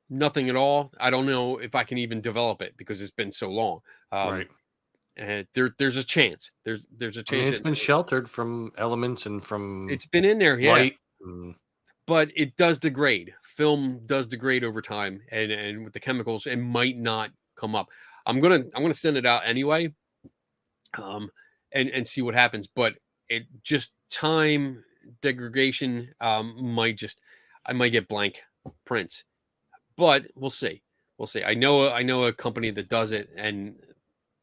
nothing at all. I don't know if I can even develop it because it's been so long. Right. And there's a chance. There's a chance. I mean, it's been sheltered from elements and from It's been in there, yeah. light. But it does degrade. Film does degrade over time, and with the chemicals, it might not come up. I'm gonna send it out anyway, and see what happens. But it just time degradation I might get blank prints, but we'll see. I know a company that does it and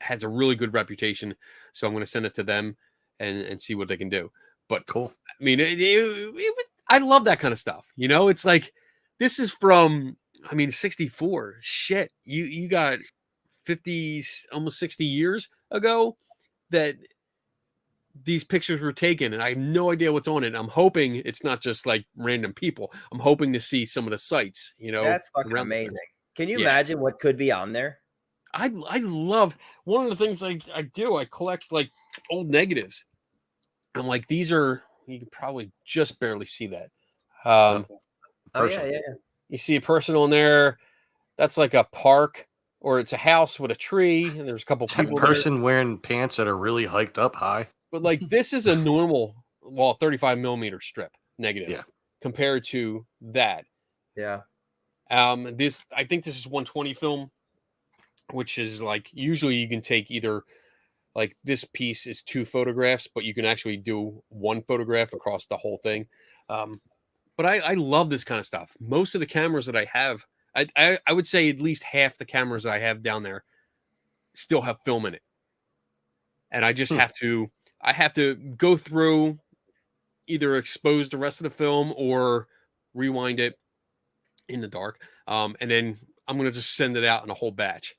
has a really good reputation, so I'm going to send it to them and see what they can do. But Cool. I mean, it was, I love that kind of stuff. You know, it's like, this is from, I mean, 64. Shit, you got 50, almost 60 years ago that these pictures were taken, and I have no idea what's on it. I'm hoping it's not just like random people. I'm hoping to see some of the sites, you know. That's fucking amazing. Can you Yeah. imagine what could be on there? I love, one of the things I do, I collect like old negatives. I'm like, these are, you can probably just barely see that. Oh Person. yeah. You see a person on there. That's like a park, or it's a house with a tree, and there's a couple That people there. person wearing pants that are really hiked up high. But like, this is a normal, 35 millimeter strip negative, Yeah. compared to that. Yeah. I think this is 120 film, which is like, usually you can take either, like, this piece is 2 photographs, but you can actually do 1 photograph across the whole thing. But I love this kind of stuff. Most of the cameras that I have, I would say at least half the cameras I have down there still have film in it. And I just have to go through, either expose the rest of the film or rewind it in the dark. And then I'm going to just send it out in a whole batch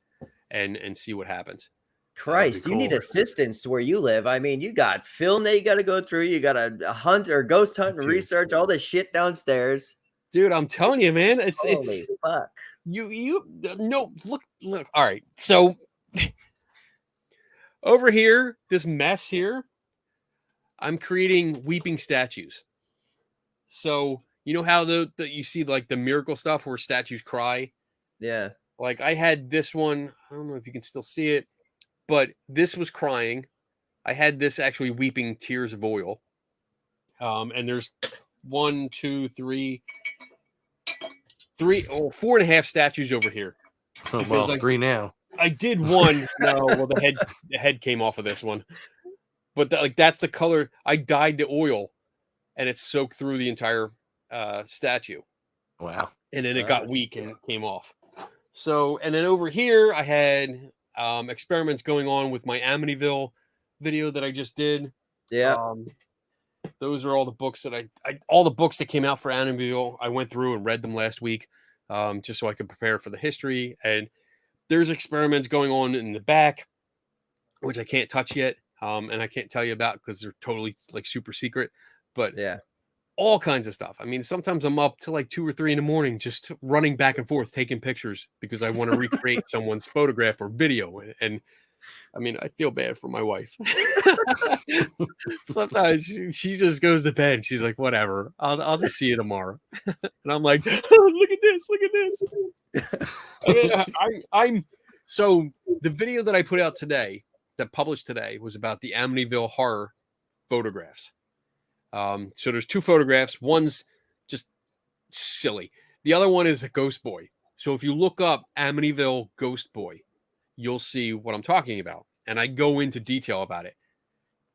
and see what happens. Christ, you need cool. assistance to where you live. I mean, you got film that you got to go through. You got to hunt or ghost hunt and Dude. research all this shit downstairs. Dude, I'm telling you, man, Holy it's fuck. you no, look. All right. So over here, this mess here, I'm creating weeping statues. So, you know how you see like the miracle stuff where statues cry? Yeah. Like, I had this one, I don't know if you can still see it, but this was crying. I had this actually weeping tears of oil. And there's 4 and a half statues over here. Oh, well, like, 3 now. I did one. No, well, the head came off of this one. But that's the color. I dyed the oil, and it soaked through the entire statue. Wow. And then it got weak and came off. So, and then over here, I had experiments going on with my Amityville video that I just did. Yeah. Those are all the books that all the books that came out for Amityville. I went through and read them last week, just so I could prepare for the history. And there's experiments going on in the back, which I can't touch yet. And I can't tell you about because they're totally like super secret, but Yeah. all kinds of stuff. I mean, sometimes I'm up to like 2 or 3 in the morning, just running back and forth, taking pictures because I want to recreate someone's photograph or video. And I mean, I feel bad for my wife. Sometimes she just goes to bed. She's like, whatever, I'll just see you tomorrow. And I'm like, oh, look at this. Look at this. I mean, I'm so the video that I put out today, that published today, was about the Amityville horror photographs. So there's 2 photographs. One's just silly. The other one is a ghost boy. So if you look up Amityville ghost boy, you'll see what I'm talking about. And I go into detail about it.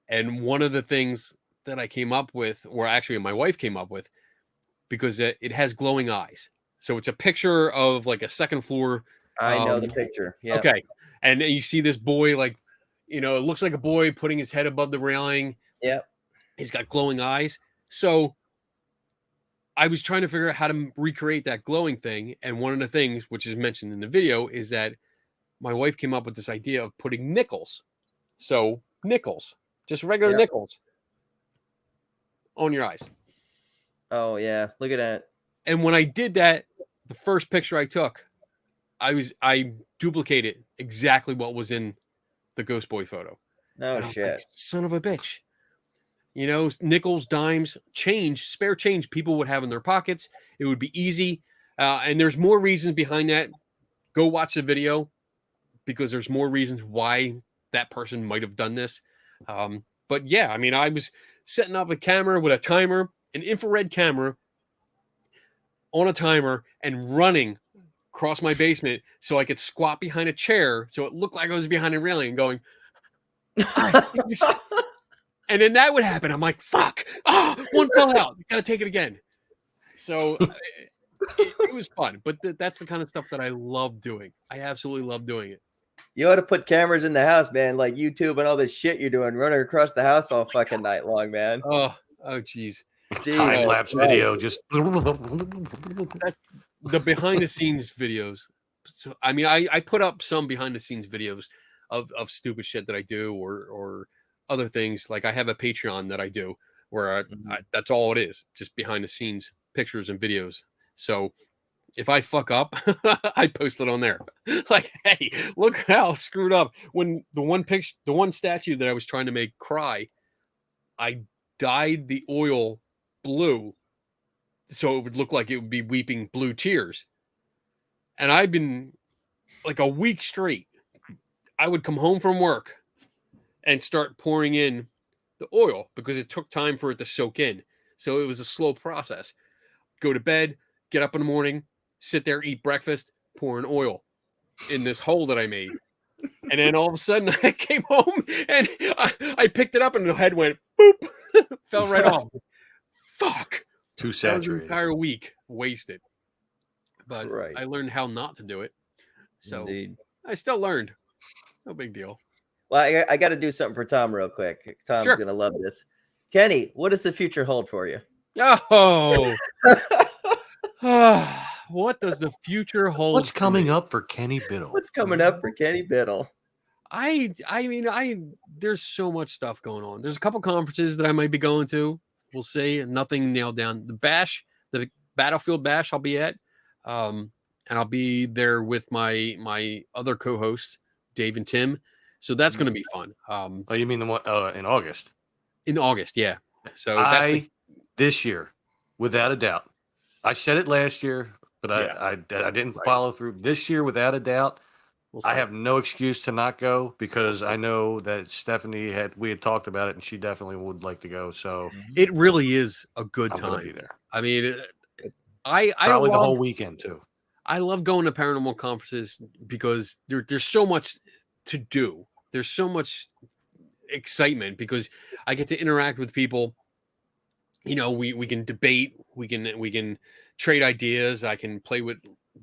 And one of the things that I came up with, or actually my wife came up with, because it has glowing eyes. So it's a picture of like a second floor. I know the picture. Yeah. Okay. And you see this boy, like, it looks like a boy putting his head above the railing. Yep. He's got glowing eyes. So I was trying to figure out how to recreate that glowing thing. And one of the things, which is mentioned in the video, is that my wife came up with this idea of putting nickels. So nickels, just regular nickels on your eyes. Oh yeah. Look at that. And when I did that, the first picture I took, I duplicated exactly what was in the ghost boy photo. Oh shit. Like, son of a bitch. Nickels, dimes, change, spare change people would have in their pockets. It would be easy. And there's more reasons behind that. Go watch the video, because there's more reasons why that person might have done this. But yeah, I mean, I was setting up a camera with a timer, an infrared camera on a timer, and running across my basement so I could squat behind a chair so it looked like I was behind a railing and going, and then that would happen. I'm like, fuck, one fell out. Gotta take it again. So it was fun, but that's the kind of stuff that I love doing. I absolutely love doing it. You ought to put cameras in the house, man, like YouTube and all this shit you're doing, running across the house all fucking night long, man. Oh, geez. Time lapse video, just That's the behind the scenes videos. So, I mean, I put up some behind the scenes videos of stupid shit that I do, or other things. Like I have a Patreon that I do where that's all it is, just behind the scenes pictures and videos. So if I fuck up, I post it on there. Like, hey, look how screwed up. When the one statue that I was trying to make cry, I dyed the oil blue so it would look like it would be weeping blue tears. And I've been like a week straight. I would come home from work and start pouring in the oil because it took time for it to soak in. So it was a slow process. Go to bed, get up in the morning, sit there, eat breakfast, pour in oil in this hole that I made. And then all of a sudden I came home and I picked it up and the head went boop, fell right off. Fuck. Too That was an saturated. entire week wasted. But Right. I learned how not to do it. So Indeed. I still learned. No big deal. Well, I got to do something for Tom real quick. Tom's Sure. gonna love this. Kenny, what does the future hold for you? Oh. What does the future hold? What's for coming me? up for Kenny Biddle? What's coming up for Kenny Biddle? I mean, there's so much stuff going on. There's a couple conferences that I might be going to. We'll see. Nothing nailed down. The Battlefield Bash I'll be at. And I'll be there with my other co-hosts, Dave and Tim. So that's going to be fun. Oh, you mean the one in August? In August, yeah. So this year, without a doubt, I said it last year, but I didn't follow through. This year, without a doubt, I have no excuse to not go because I know that Stephanie we had talked about it and she definitely would like to go. So it really is a good I'm gonna time. be there. I mean, I Probably the love, whole weekend too. I love going to paranormal conferences because there's so much to do. There's so much excitement because I get to interact with people. You know, we can debate, we can trade ideas. I can play with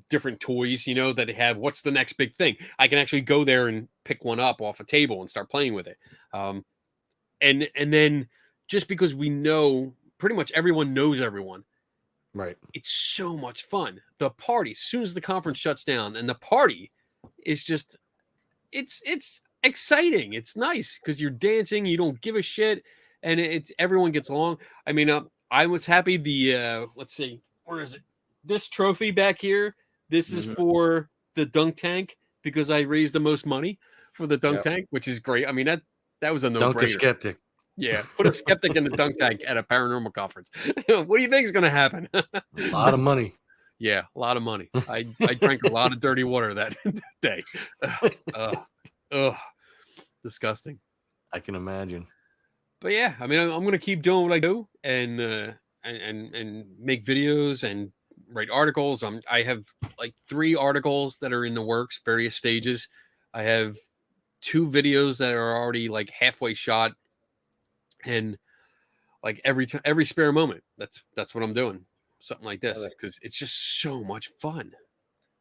different toys, you know, that have what's the next big thing. I can actually go there and pick one up off a table and start playing with it. And then just because we know pretty much everyone knows everyone, Right. it's so much fun. The party, as soon as the conference shuts down, and the party is just, it's exciting. It's nice because you're dancing, you don't give a shit, and it's everyone gets along. I mean, I was happy. Let's see, where is it? This trophy back here. This is for the dunk tank because I raised the most money. for the dunk Yep. tank, which is great. I mean, that was a Dunk a no-brainer. skeptic. Yeah, put a skeptic in the dunk tank at a paranormal conference. What do you think is going to happen? A lot of money. Yeah, a lot of money. I drank a lot of dirty water that day. Ugh, disgusting. I can imagine. But yeah, I mean, I'm going to keep doing what I do and make videos and write articles. I have like 3 articles that are in the works, various stages. I have 2 videos that are already like halfway shot, and like every spare moment, that's what I'm doing. Something like this, because it's just so much fun.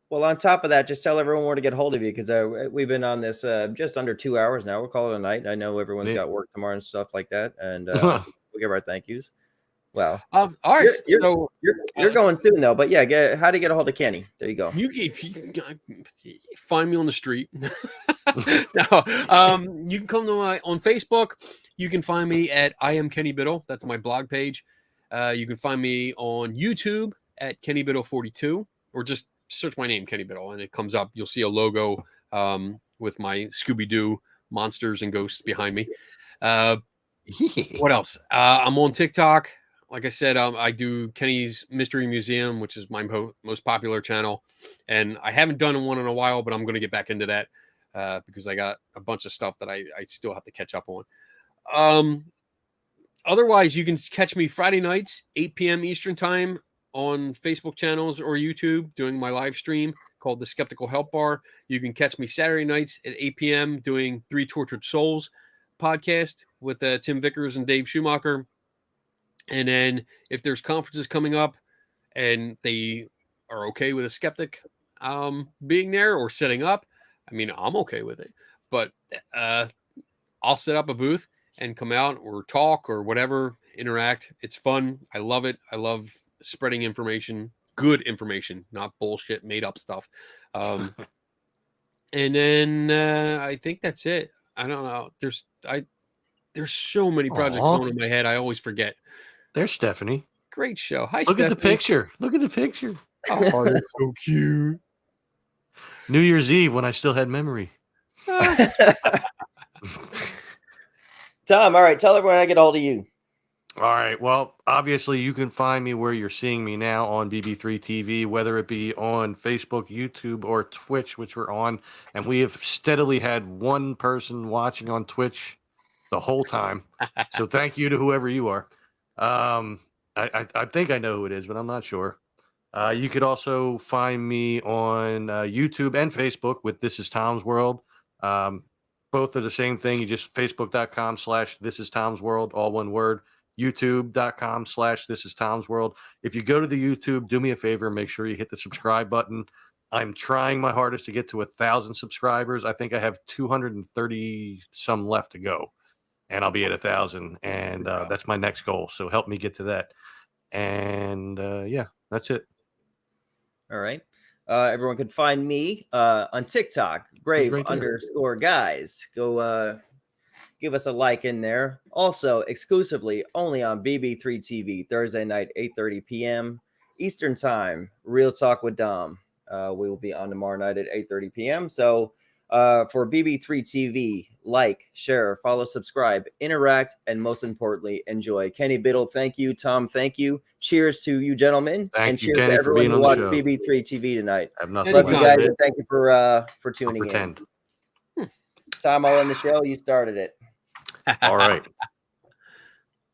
Well, on top of that, just tell everyone where to get hold of you, because we've been on this just under 2 hours now. We'll call it a night. I know everyone's got work tomorrow and stuff like that, and we'll give our thank yous. Well, all right, you're going soon though, but yeah, how to get a hold of Kenny? There you go. You find me on the street. No, you can come to on Facebook. You can find me at I am Kenny Biddle. That's my blog page. You can find me on YouTube at Kenny Biddle 42, or just search my name, Kenny Biddle, and it comes up. You'll see a logo with my Scooby-Doo monsters and ghosts behind me. What else? I'm on TikTok. Like I said, I do Kenny's Mystery Museum, which is my most popular channel. And I haven't done one in a while, but I'm going to get back into that because I got a bunch of stuff that I still have to catch up on. Otherwise, you can catch me Friday nights, 8 p.m. Eastern time on Facebook channels or YouTube doing my live stream called The Skeptical Help Bar. You can catch me Saturday nights at 8 p.m. doing 3 Tortured Souls podcast with Tim Vickers and Dave Schumacher. And then if there's conferences coming up and they are okay with a skeptic being there or setting up, I mean, I'm okay with it. But I'll set up a booth and come out or talk or whatever, interact. It's fun. I love it. I love spreading information, good information, not bullshit, made up stuff. And then I think that's it. I don't know. There's so many projects going in my head. I always forget. There's Stephanie. Great show. Hi, Look Stephanie. at the picture. Look at the picture. Oh, that's so cute. New Year's Eve when I still had memory. Tom, all right, tell everyone how to get a hold of you. All right. Well, obviously, you can find me where you're seeing me now on BB3 TV, whether it be on Facebook, YouTube, or Twitch, which we're on. And we have steadily had one person watching on Twitch the whole time. So thank you to whoever you are. I think I know who it is, but I'm not sure. You could also find me on YouTube and Facebook with This Is Tom's World. Both are the same thing. You just facebook.com/This Is Tom's World, all one word. YouTube.com/This Is Tom's World. If you go to the YouTube, do me a favor, make sure you hit the subscribe button. I'm trying my hardest to get to 1,000 subscribers. I think I have 230 some left to go, and I'll be at 1,000. And that's my next goal. So help me get to that. And yeah, that's it. All right. Everyone can find me on TikTok, Grave_guys. Go give us a like in there. Also, exclusively only on BB3 TV, Thursday night, 8:30 p.m. Eastern Time. Real Talk with Dom. We will be on tomorrow night at 8:30 p.m. So for BB3 TV, like, share, follow, subscribe, interact, and most importantly, enjoy. Kenny Biddle, thank you. Tom, thank you. Cheers to you, gentlemen. Thank you, cheers Kenny, to for everyone being who on the watched show. BB3 TV tonight. I have nothing Love to you do. guys, and thank you for I'll tuning in. pretend. Tom, I'll end the show. You started it. All right.